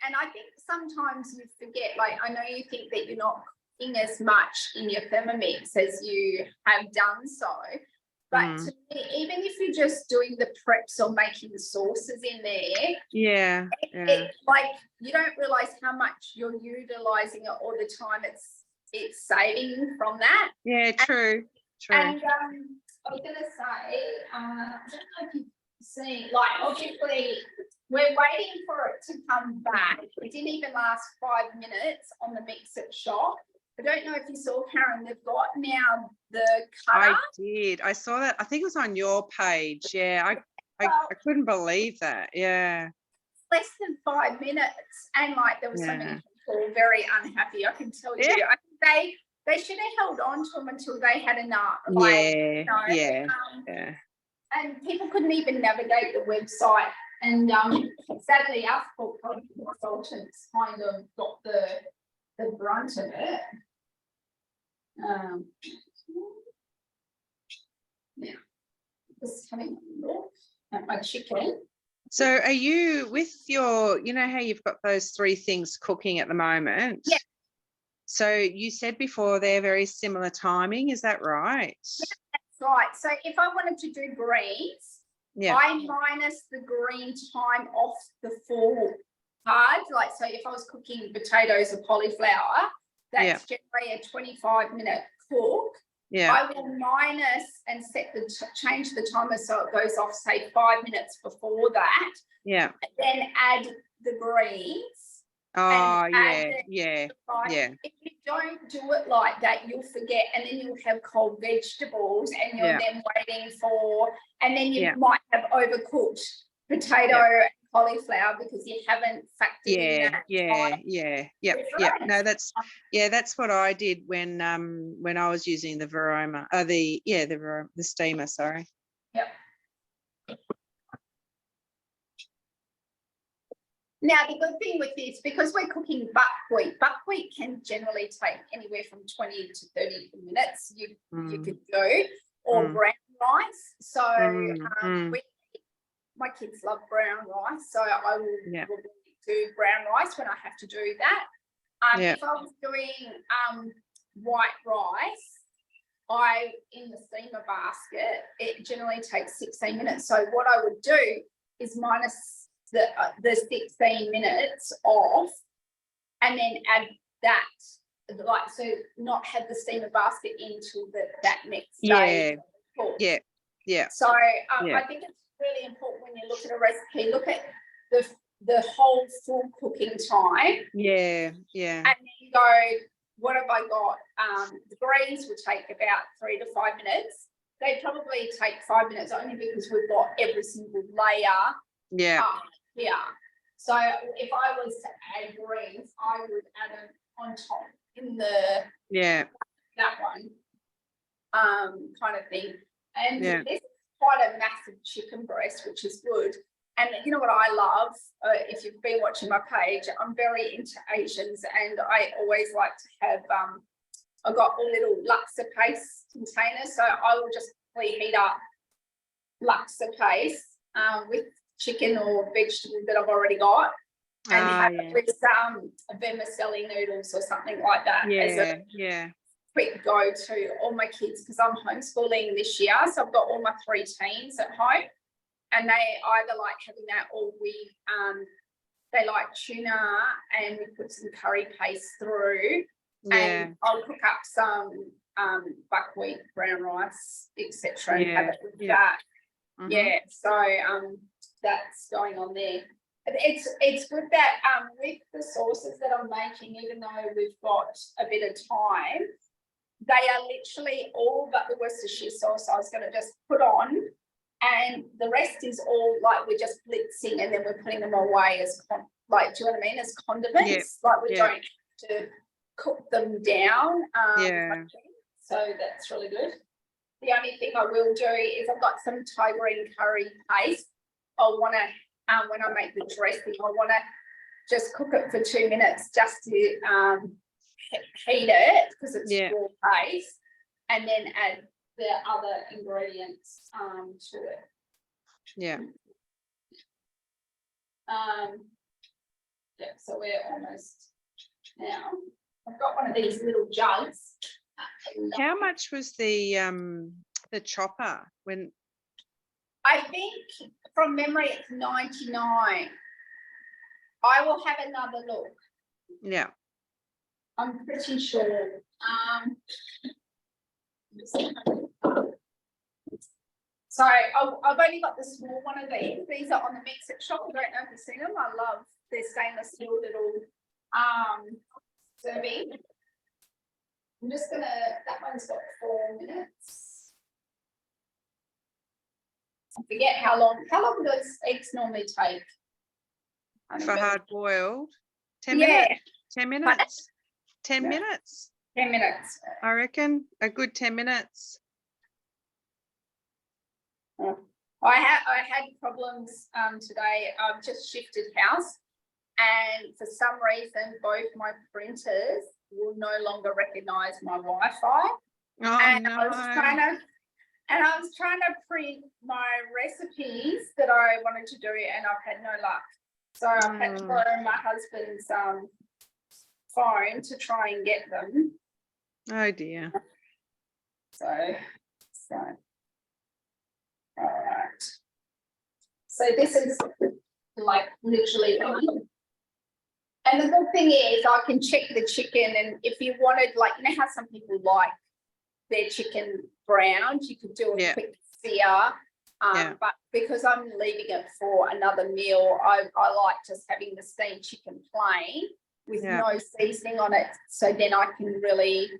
and I think sometimes you forget, like, I know you think that you're not cooking as much in your Thermomix as you have done so, but to me, even if you're just doing the preps or making the sauces in there, it's like you don't realize how much you're utilizing it all the time. It's saving from that. Yeah, true. And I was going to say, I don't know if you've seen, like, obviously we're waiting for it to come back. It didn't even last 5 minutes on the mix at shop. I don't know if you saw, Karen, they've got now the cutter. I did. I saw that. I think it was on your page. Yeah, I couldn't believe that. Yeah. Less than 5 minutes. And, like, there were so many people very unhappy, I can tell you. I think they should have held on to them until they had enough. And people couldn't even navigate the website. And sadly, our quality consultants kind of got the brunt of it. Now, just having a look at my chicken. So are you with your, how you've got those 3 things cooking at the moment? Yeah. So you said before they're very similar timing, is that right? Yeah, that's right. So if I wanted to do greens, I minus the green time off the full card. Like, so if I was cooking potatoes or cauliflower, that's generally a 25-minute cook. Yeah. I will minus and change the timer so it goes off, say, 5 minutes before that. Yeah. And then add the greens. Oh, yeah. If you don't do it like that, you'll forget, and then you'll have cold vegetables, and you're then waiting for, and then you might have overcooked potato and cauliflower because you haven't factored in that. No, that's what I did when I was using the Varoma, the steamer. Sorry. Yep. Now, the good thing with this, because we're cooking buckwheat can generally take anywhere from 20 to 30 minutes you could do, or brown rice. So my kids love brown rice, so I will do brown rice when I have to do that. If I was doing white rice, in the steamer basket, it generally takes 16 minutes. So what I would do is minus the 16 minutes off, and then add that, like, so not have the steamer basket into that next day. So I think it's really important when you look at a recipe, look at the whole full cooking time. And then go, what have I got? The greens will take about 3 to 5 minutes. They probably take 5 minutes only because we've got every single layer here. So if I was to add greens, I would add them on top in that one kind of thing. And this is quite a massive chicken breast, which is good. And you know what I love, if you've been watching my page, I'm very into Asians, and I always like to have, I've got a little laksa paste container, so I will just heat up laksa paste with chicken or vegetable that I've already got. and have yeah. it with some vermicelli noodles or something like that as a Yeah. quick go-to. All my kids, because I'm homeschooling this year, so I've got all my 3 teens at home, and they either like having that or they like tuna, and we put some curry paste through, and I'll cook up some buckwheat, brown rice, etc., and have it with that. Yeah, so that's going on there. It's good that with the sauces that I'm making, even though we've got a bit of time, they are literally all but the Worcestershire sauce I was going to just put on, and the rest is all like we're just blitzing, and then we're putting them away as like, do you know what I mean, as condiments. Like we don't have to cook them down. So that's really good. The only thing I will do is I've got some Thai green curry paste. I want to, when I make the dressing, I want to just cook it for 2 minutes just to heat it, because it's raw paste, and then add the other ingredients to it. Yeah. So we're almost now. I've got one of these little jugs. How much was the chopper? When I think from memory it's 99. I will have another look. Yeah. I'm pretty sure. So I've only got the small one of these. These are on the Mix It shop. I don't know if you've seen them. I love their stainless steel little serving. I'm just gonna, that one's got 4 minutes. I forget how long does eggs normally take? For hard boiled? 10 Yeah. minutes? 10 minutes? 10 Yeah. minutes? 10 minutes. I reckon a good 10 minutes. I had problems today. I've just shifted house, and for some reason both my printers will no longer recognize my Wi-Fi. I was trying to print my recipes that I wanted to do, and I've had no luck. So I've had to borrow my husband's phone to try and get them. Oh dear. So all right. So this is like literally on. And the good thing is I can check the chicken, and if you wanted, like, you know how some people like their chicken browned, you could do a quick sear. But because I'm leaving it for another meal, I like just having the steamed chicken plain with no seasoning on it, so then I can really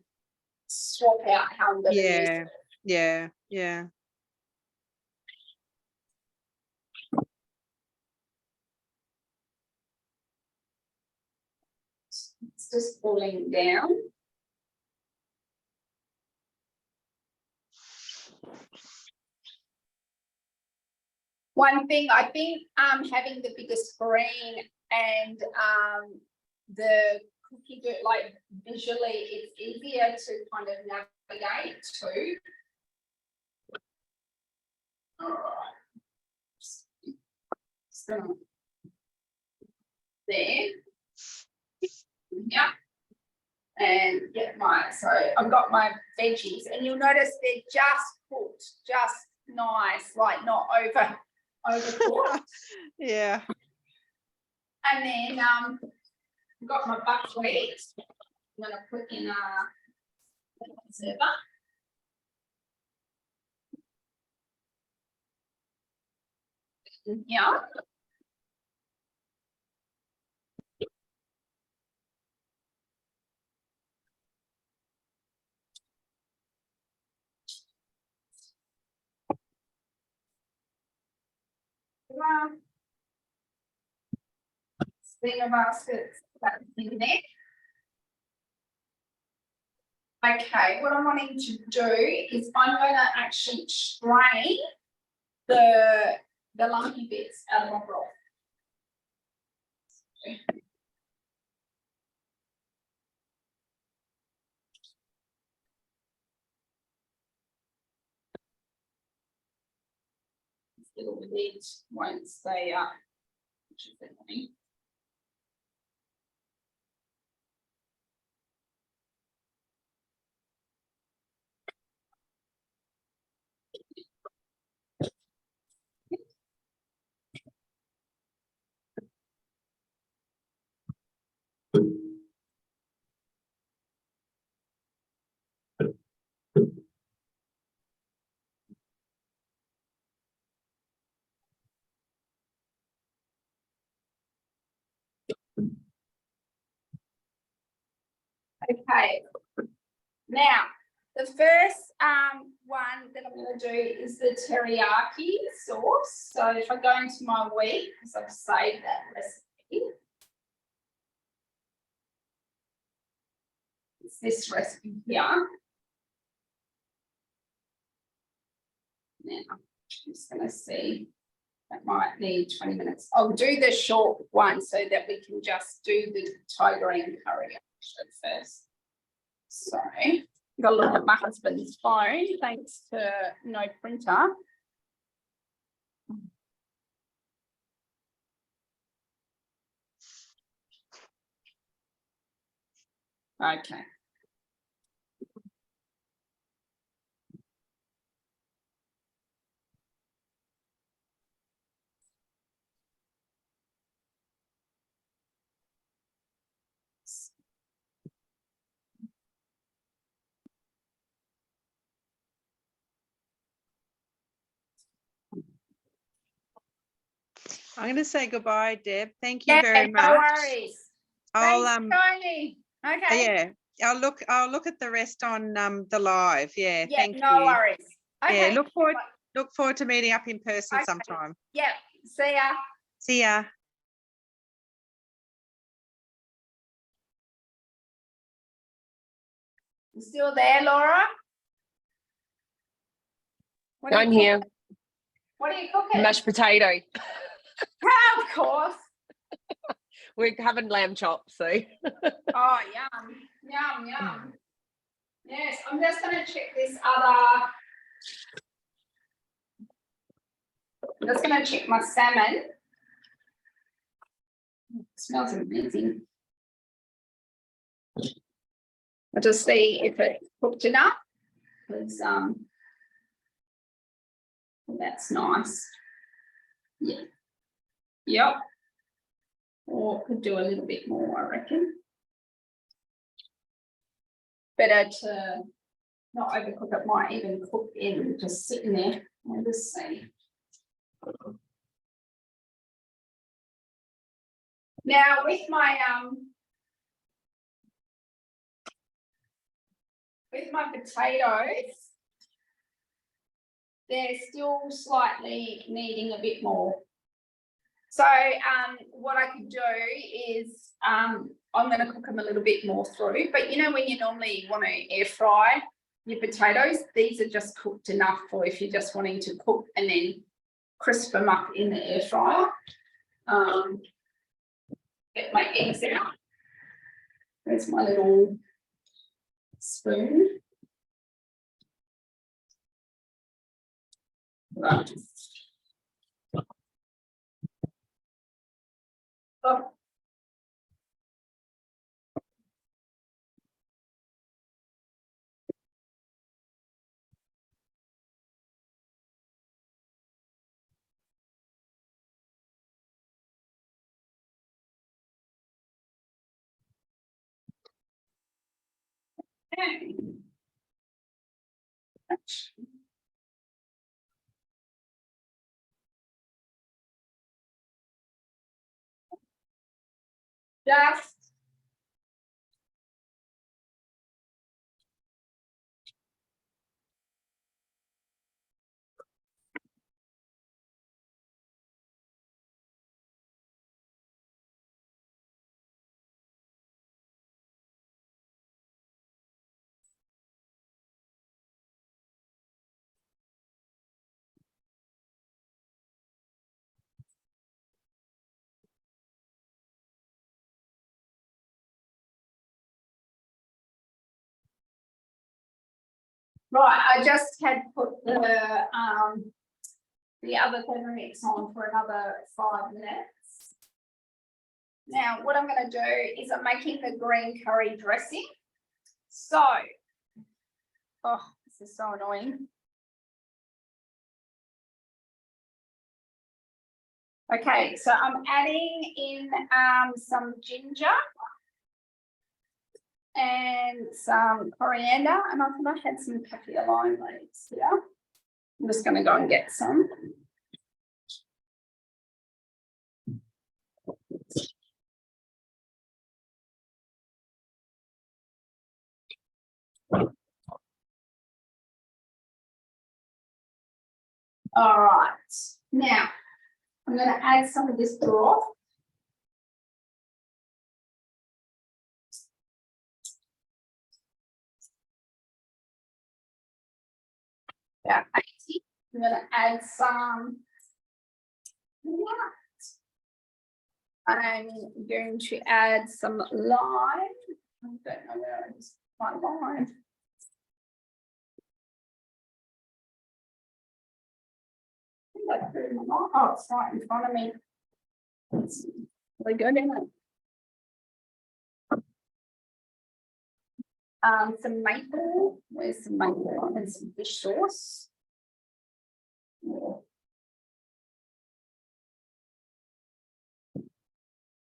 swap out how I'm going to use it. Yeah. It's just cooling down. One thing, I think having the bigger screen and the cookie do, like visually, it's easier to kind of navigate to. All right. So there. Yeah. And get so I've got my veggies, and you'll notice they're just cooked, just nice, like not overcooked. Yeah. And then I've got my buckwheat. I'm going to put in a server. Yeah. Stinger baskets, that's in there. Okay, what I'm wanting to do is I'm going to actually strain the lumpy bits out of my broth. This little lid won't stay up, which is annoying. Okay. Now, the first one that I'm going to do is the teriyaki sauce. So if I go into my wheat, because I've saved that recipe. It's this recipe here. Now, I'm just going to see. That might need 20 minutes. I'll do the short one so that we can just do the Thai green curry first. Sorry, I've got to look at my husband's phone, thanks to no printer. Okay. I'm going to say goodbye, Deb. Thank you very much. No worries. I'll Thanks, Tony. Okay. yeah, I'll look at the rest on the live. Yeah, thank you. No worries. Okay. Yeah, look forward to meeting up in person sometime. Yeah. See ya. See ya. You still there, Laura? I'm here. What are you cooking? Mashed potato. Of course. We're having lamb chops, so. Oh, yum, yum, yum. Yes, I'm just going to check this other. I'm just going to check my salmon. It smells amazing. I'll just see if it's cooked enough, because that's nice. Yeah. Yep. Or could do a little bit more, I reckon. Better to not overcook it, might even cook in, just sitting there. I'll just see. Now with my potatoes, they're still slightly needing a bit more. So what I could do is I'm going to cook them a little bit more through. But you know, when you normally want to air fry your potatoes, these are just cooked enough for if you're just wanting to cook and then crisp them up in the air fryer. Get my eggs out. There's my little spoon. Right. Oh. Okay. Just right, I just had put the other thermomix on for another 5 minutes. Now, what I'm going to do is I'm making the green curry dressing. So, oh, this is so annoying. Okay, so I'm adding in some ginger and some coriander, and I thought I had some kaffir lime leaves here. I'm just going to go and get some. All right, now I'm going to add some of this broth. About 80. I'm going to add some. I'm going to add some lime. I don't know where is my lime. I put it in my, oh, it's right in front of me. It's really good, isn't it? Some maple. Where's some maple? And some fish sauce.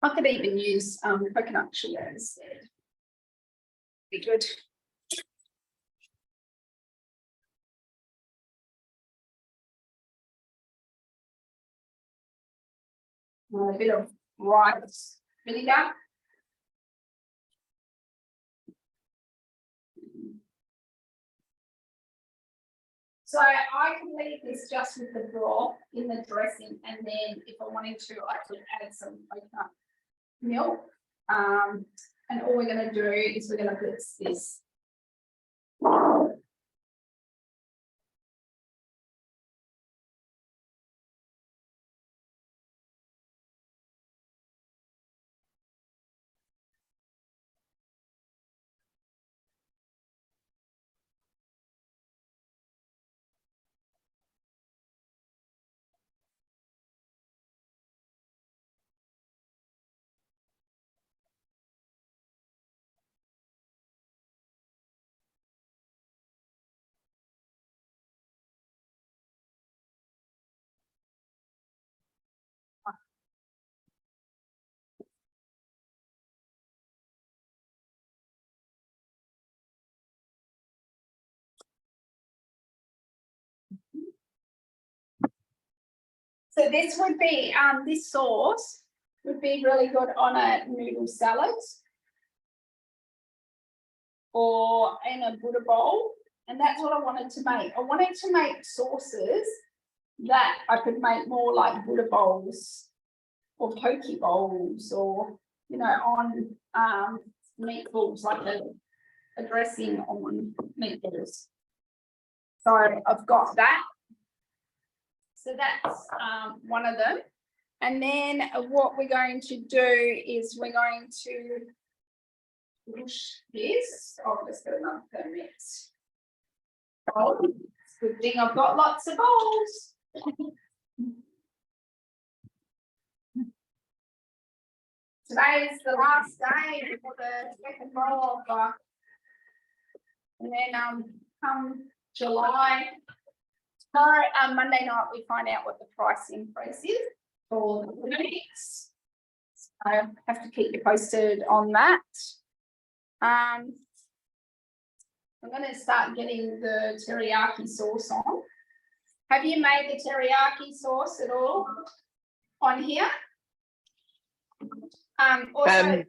I could even use coconut sugar instead. Be good. A bit of rice vinegar. So I can leave this just with the broth in the dressing, and then if I wanted to, I could add some coconut milk. And all we're going to do is we're going to blitz this. So this would be, this sauce would be really good on a noodle salad or in a Buddha bowl. And that's what I wanted to make. I wanted to make sauces that I could make more like Buddha bowls or poke bowls, or, you know, on meatballs, like a dressing on meatballs. So I've got that. So that's one of them. And then what we're going to do is we're going to push this. I'll just get another thermos. Oh, good thing I've got lots of bowls. Today is the last day before the second roll of, and then come July. No, Monday night we find out what the price increase is for the mix. I have to keep you posted on that. I'm going to start getting the teriyaki sauce on. Have you made the teriyaki sauce at all on here? Also,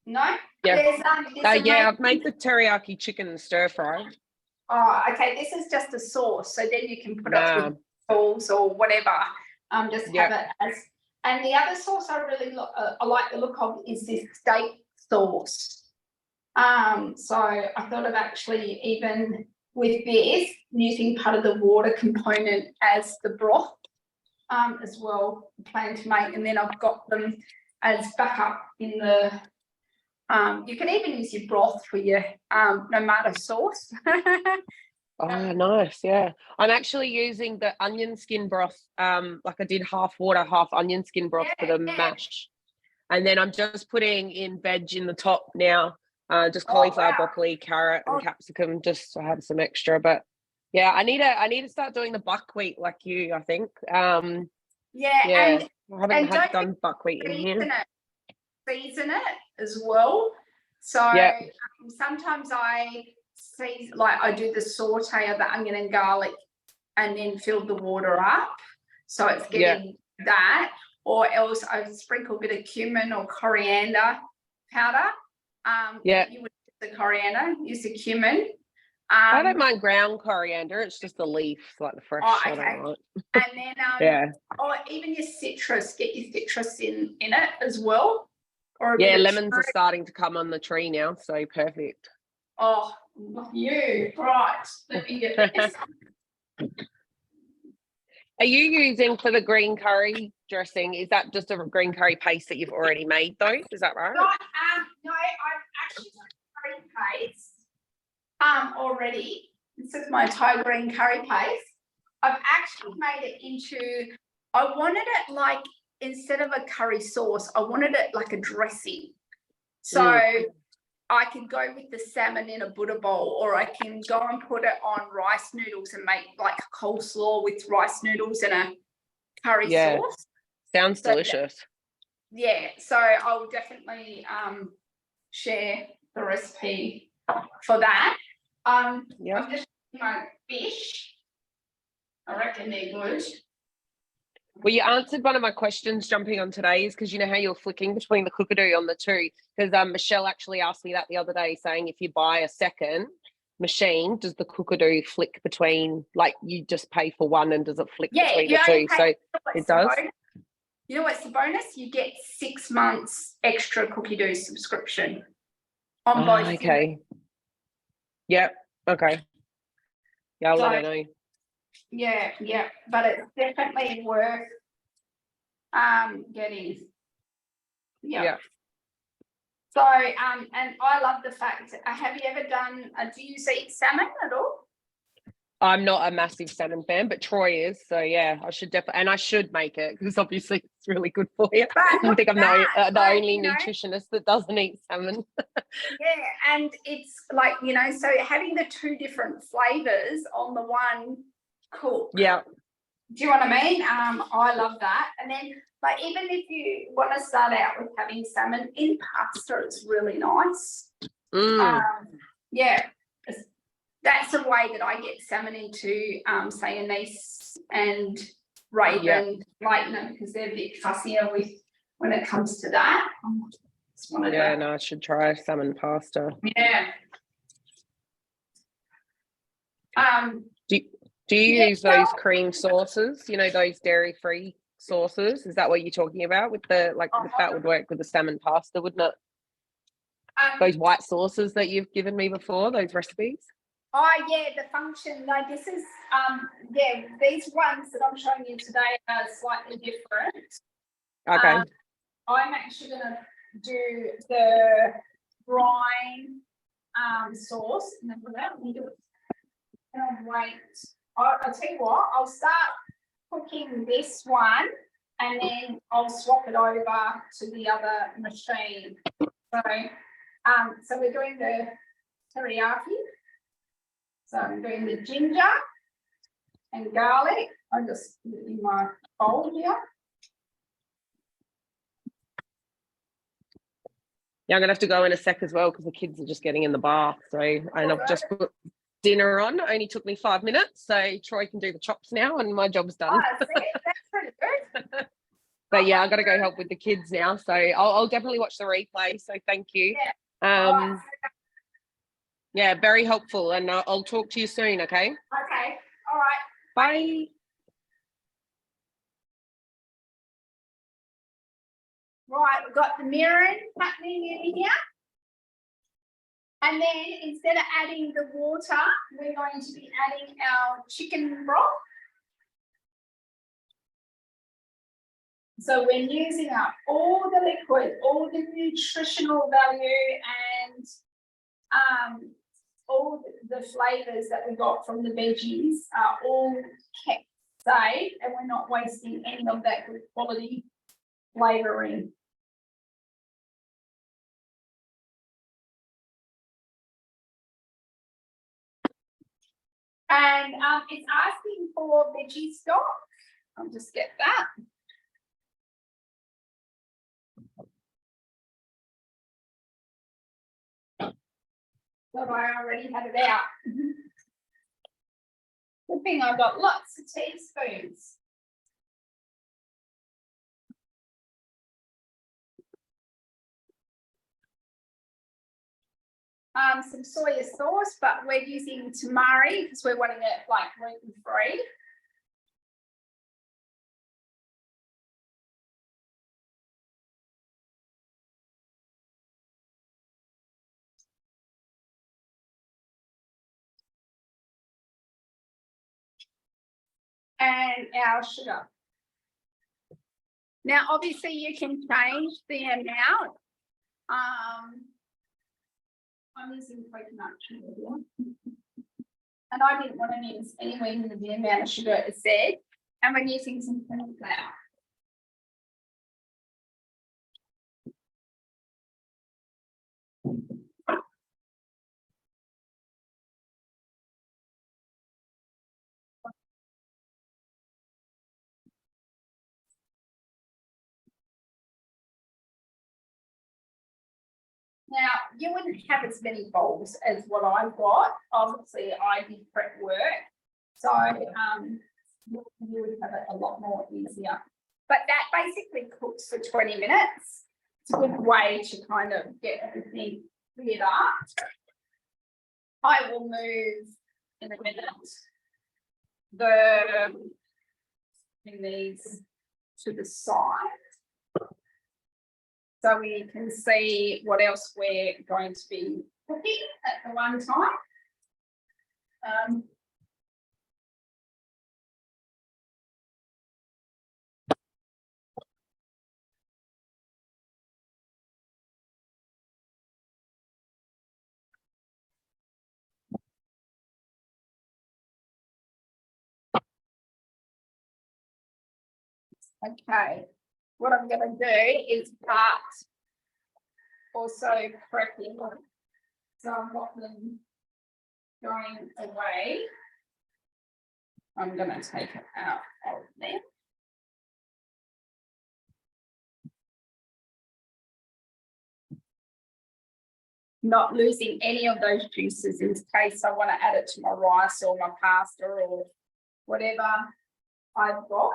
no. Yeah. There's Yeah, I've made the teriyaki chicken and stir fry. Oh, okay. This is just a sauce, so then you can put it with balls or whatever. Just have it as. And the other sauce I really I like the look of is this steak sauce. So I thought of actually even with this using part of the water component as the broth, as well. I plan to make, and then I've got them as backup in the. You can even use your broth for your tomato sauce. Oh, nice. Yeah. I'm actually using the onion skin broth. Like I did half water, half onion skin broth for the mash. And then I'm just putting in veg in the top now. Just cauliflower, broccoli, carrot, and capsicum, just to have some extra. But yeah, I need to start doing the buckwheat like you, I think. And I haven't done buckwheat in here. Season it as well. So sometimes I do the saute of the onion and garlic and then fill the water up, so it's getting that, or else I sprinkle a bit of cumin or coriander powder. You would the coriander, use the cumin. I don't mind ground coriander. It's just the leaf, like the fresh. Oh, I okay. don't like. And then Yeah. or even your citrus, get your citrus in it as well. Or a Yeah, bit of lemons are cherry. starting to come on the tree now, so perfect. Oh, you right. Let me get this. Are you using for the green curry dressing? Is that just a green curry paste that you've already made though? Is that right? No, I've actually done curry paste already. This is my Thai green curry paste. I've actually made it into, I wanted it like, instead of a curry sauce, I wanted it like a dressing. So I can go with the salmon in a Buddha bowl, or I can go and put it on rice noodles and make like a coleslaw with rice noodles and a curry sauce. Sounds So, delicious. Yeah, so I'll definitely share the recipe for that. I'm just my fish. I reckon they're good. Well, you answered one of my questions jumping on today's, because you know how you're flicking between the cookadoo on the two. Because Michelle actually asked me that the other day, saying if you buy a second machine, does the cookadoo flick between, like you just pay for one and does it flick between the two? So it does. You know what's the bonus? You get 6 months extra Cookie-Doo subscription on both. Okay. Yep. Okay. Yeah, I'll let her know. Yeah, but it's definitely worth getting. Yeah. So and I love the fact. Have you ever done? Do you eat salmon at all? I'm not a massive salmon fan, but Troy is. So yeah, I should definitely, and I should make it because obviously it's really good for you. I think I'm the only nutritionist that doesn't eat salmon. Yeah, and it's like, so having the 2 different flavors on the one cook. Yeah. Do you know what I mean? I love that. And then, like, even if you want to start out with having salmon in pasta, it's really nice. Yeah, that's a way that I get salmon into, say, anise and Raven, because they're a bit fussier with when it comes to that. No, I should try salmon pasta. Yeah. Do you use those cream sauces? You know, those dairy-free sauces? Is that what you're talking about? With the that would work with the salmon pasta, wouldn't it? Those white sauces that you've given me before, those recipes. Oh yeah, the function. Like this is these ones that I'm showing you today are slightly different. Okay. I'm actually gonna do the brine sauce and then put that. And wait. I'll tell you what, I'll start cooking this one and then I'll swap it over to the other machine. So we're doing the teriyaki. So I'm doing the ginger and garlic. I just put it in my bowl here. Yeah, I'm gonna have to go in a sec as well because the kids are just getting in the bath. So I've just put dinner on. It only took me 5 minutes. So Troy can do the chops now and my job's done. Oh, see, that's pretty good. But yeah, I've got to go help with the kids now. So I'll definitely watch the replay. So thank you. Yeah. Yeah, very helpful. And I'll talk to you soon, okay? Okay. All right. Bye. Right, we've got the myriad happening in here. And then instead of adding the water, we're going to be adding our chicken broth. So we're using up all the liquid, all the nutritional value and all the flavours that we got from the veggies are all kept safe, and we're not wasting any of that good quality flavouring. And it's asking for veggie stock. I'll just get that. But I already had it out. Good thing I've got lots of teaspoons. some soya sauce, but we're using tamari because we're wanting it like gluten-free. And our sugar. Now, obviously, you can change the amount. I'm using coconut sugar, and I didn't want to use anywhere near the amount of sugar it said. And we're using some corn flour. Now, you wouldn't have as many bowls as what I've got. Obviously, I did prep work. So you would have it a lot more easier. But that basically cooks for 20 minutes. It's a good way to kind of get everything cleared up. I will move in a minute these to the side. So we can see what else we're going to be cooking at the one time. Okay, what I'm going to do is start also prepping. So I've got them going away. I'm going to take it out of there. Not losing any of those juices in case I want to add it to my rice or my pasta or whatever I've got.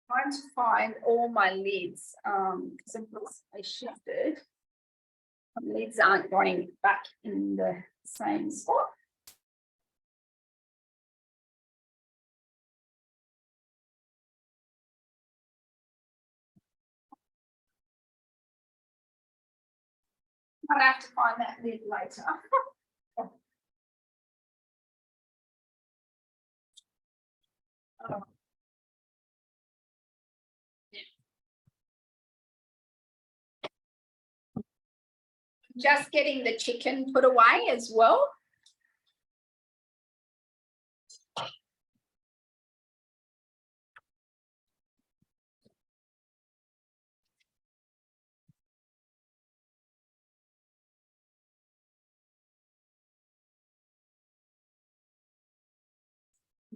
Trying to find all my lids because of course I shifted. My lids aren't going back in the same spot. I'll have to find that lid later. Oh. Just getting the chicken put away as well.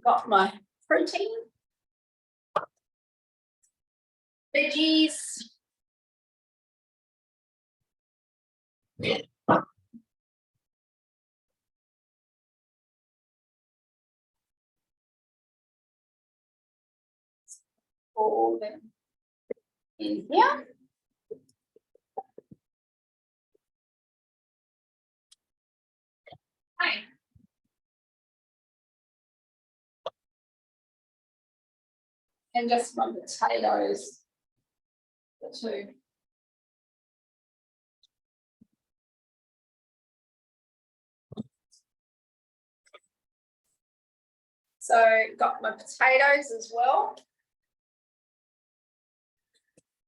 Got my protein, veggies. All them in here. Okay. And just my potatoes, the two. So got my potatoes as well.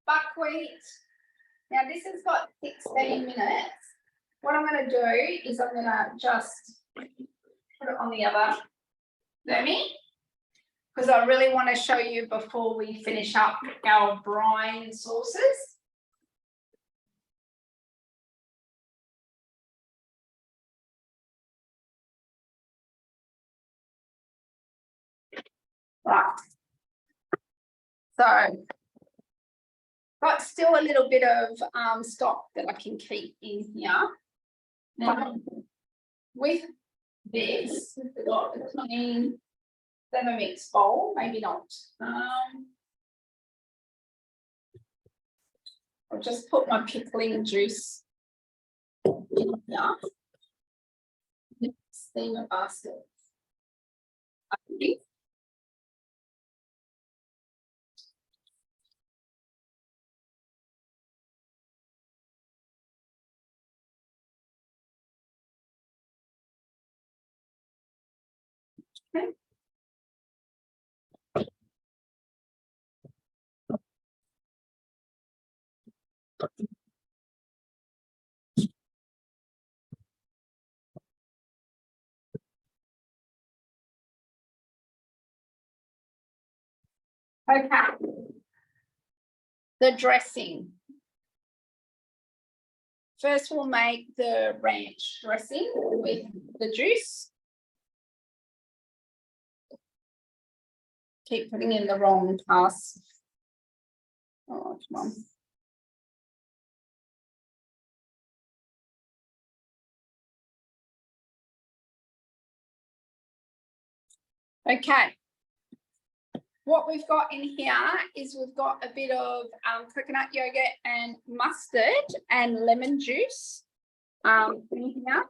Buckwheat. Now this has got 16 minutes. What I'm going to do is I'm going to just put it on the other thermi because I really want to show you before we finish up our brine sauces. Right. So got still a little bit of stock that I can keep in here. Now, with this, we've got a clean thermomix bowl, maybe not. I'll just put my pickling juice in here. Steamer basket. Okay. Okay. The dressing. First, we'll make the ranch dressing with the juice. Keep putting in the wrong pass. Oh, come on. Okay. What we've got in here is we've got a bit of coconut yogurt and mustard and lemon juice in here.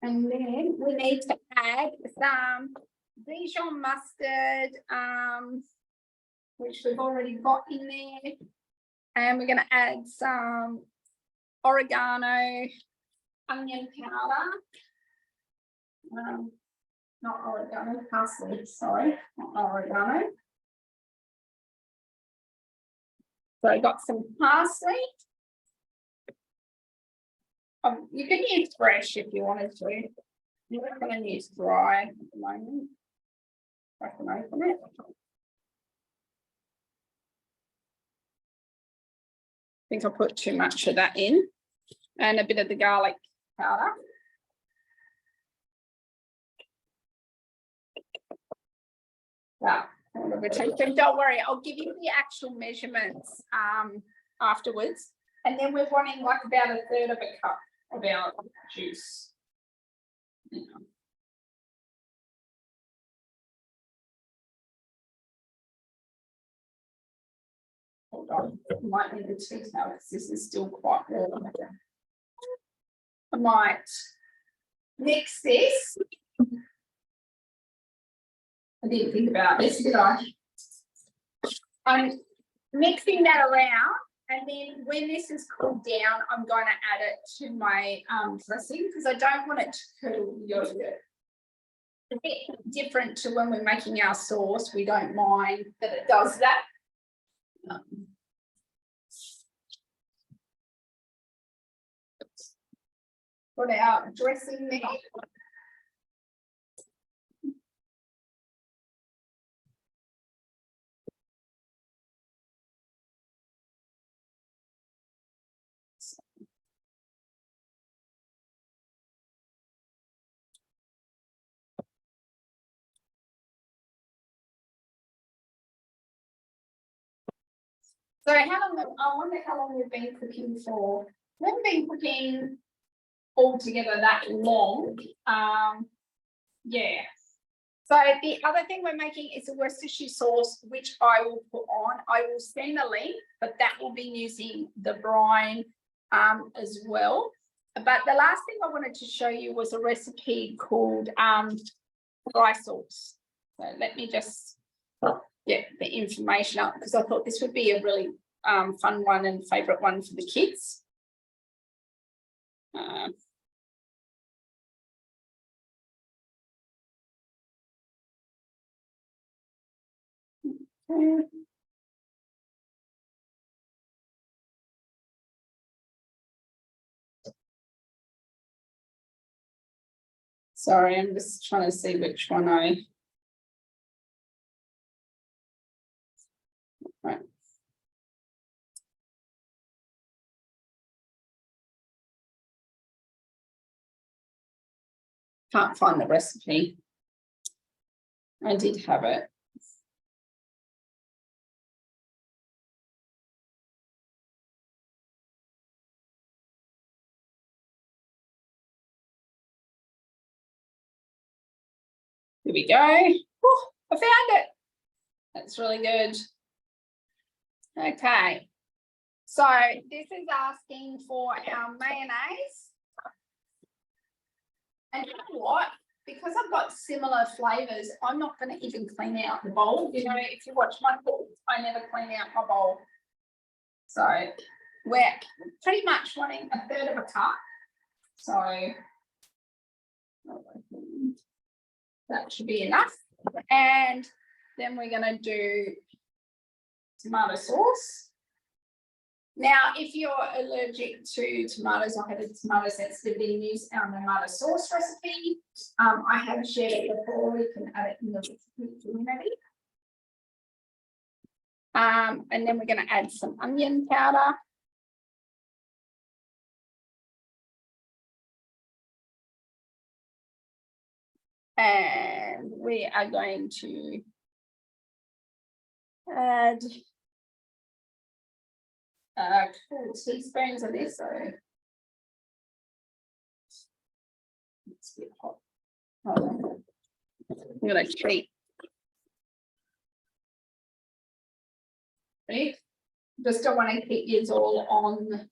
And then we need to add some Dijon mustard, which we've already got in there. And we're going to add some oregano, onion powder. Not oregano, parsley, sorry, not oregano. So I got some parsley. You can use fresh if you wanted to. I'm not going to use dry at the moment. I can open it. I think I put too much of that in, and a bit of the garlic powder. Wow. Don't worry, I'll give you the actual measurements afterwards. And then we're wanting like about 1/3 of a cup of our juice. Hold on, I might need the tea towel because this is still quite warm. I might mix this. I didn't think about this, did I? I'm mixing that around, and then when this is cooled down, I'm going to add it to my dressing because I don't want it to curdle the yogurt. A bit different to when we're making our sauce. We don't mind that it does that. Put our dressing there. So how long, I wonder how long we've been cooking for. We haven't been cooking altogether that long. Yeah. So the other thing we're making is a Worcestershire sauce, which I will put on. I will send a link, but that will be using the brine as well. But the last thing I wanted to show you was a recipe called fry sauce. So let me just get the information up because I thought this would be a really fun one and favourite one for the kids. Okay. Sorry, I'm just trying to see which one I Can't find the recipe. I did have it. Here we go. Whew, I found it. That's really good. Okay. So this is asking for our mayonnaise. And you know what? Because I've got similar flavors, I'm not going to even clean out the bowl. You know, if you watch my cook, I never clean out my bowl. So we're pretty much wanting 1/3 of a cup. So that should be enough. And then we're going to do tomato sauce. Now, if you're allergic to tomatoes or have a tomato sensitivity, use our tomato sauce recipe. I have shared it before. We can add it in the recipe maybe. And then we're going to add some onion powder. And we are going to add 2 teaspoons of this. So it's a bit hot. I'm going to treat. Ready? Just don't want to keep yours all on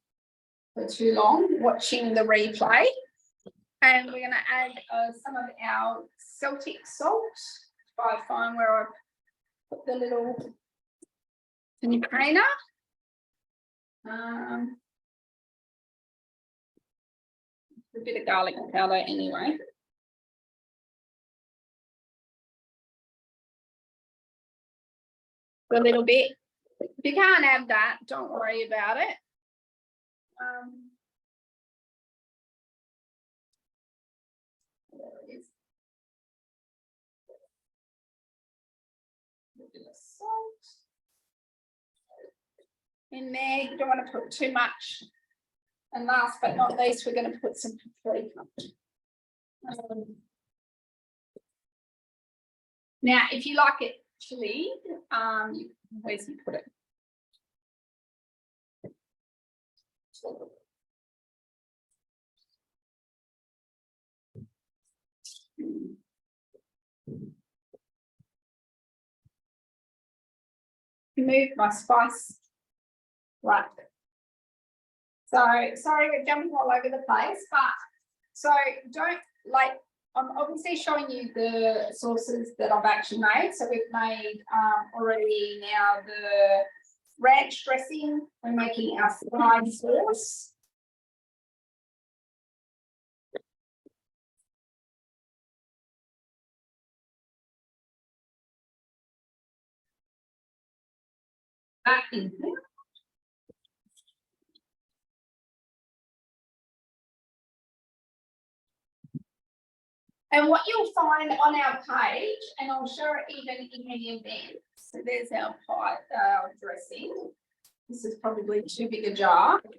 for too long watching the replay. And we're going to add some of our Celtic salt. Try to find where I put the little container. A bit of garlic powder anyway. A little bit. If you can't have that, don't worry about it. There it is. A bit of salt in there. You don't want to put too much. And last but not least, we're going to put some paprika. Now, if you like it chili, where's you put it? Move my spice rack. So sorry, we're jumping all over the place, but so don't like. I'm obviously showing you the sauces that I've actually made. So we've made already now the ranch dressing. We're making our fried sauce. That in here. And what you'll find on our page, and I'll show it even in the event. So there's our pie dressing. This is probably too big a jar. Put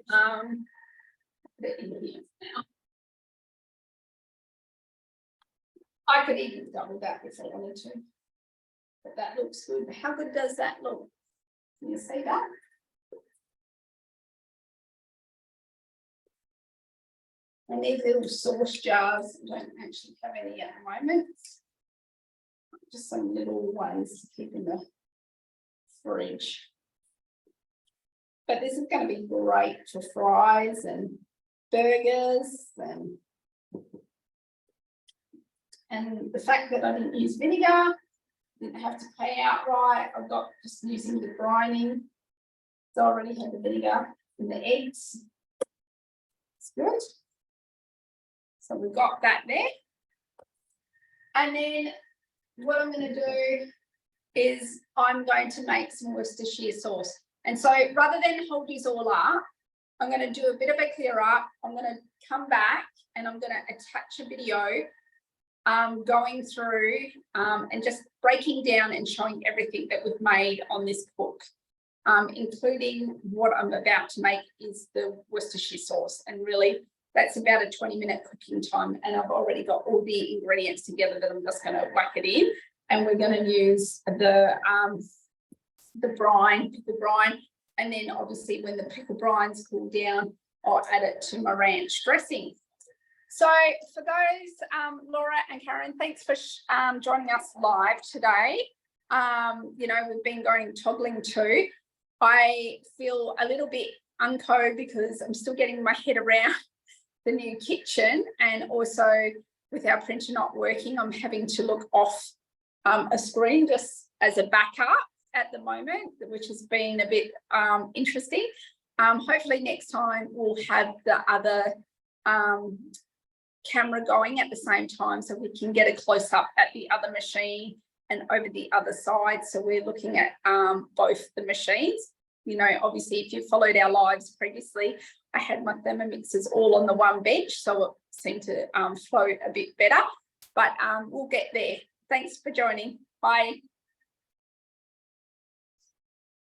it in here now. I could even double that if I wanted to. But that looks good. How good does that look? Can you see that? And these little sauce jars, I don't actually have any at the moment. Just some little ones to keep in the fridge. But this is going to be great for fries and burgers and the fact that I didn't use vinegar, didn't have to pay outright. I've got just using the brining. So I already had the vinegar and the eggs. It's good. So we've got that there. And then what I'm going to do is I'm going to make some Worcestershire sauce. And so rather than hold these all up, I'm going to do a bit of a clear up. I'm going to come back and I'm going to attach a video going through and just breaking down and showing everything that we've made on this cook, including what I'm about to make is the Worcestershire sauce, and really That's about a 20-minute cooking time, and I've already got all the ingredients together that I'm just going to whack it in, and we're going to use the brine, pickle brine, and then obviously when the pickle brines cool down, I'll add it to my ranch dressing. So for those, Laura and Karen, thanks for joining us live today. You know, we've been going toggling too. I feel a little bit unco because I'm still getting my head around the new kitchen, and also with our printer not working, I'm having to look off a screen just as a backup at the moment, which has been a bit interesting. Hopefully next time we'll have the other camera going at the same time so we can get a close-up at the other machine and over the other side, so we're looking at both the machines. You know, obviously if you followed our lives previously, I had my thermomixes all on the one bench, so it seemed to flow a bit better, but we'll get there. Thanks for joining. Bye.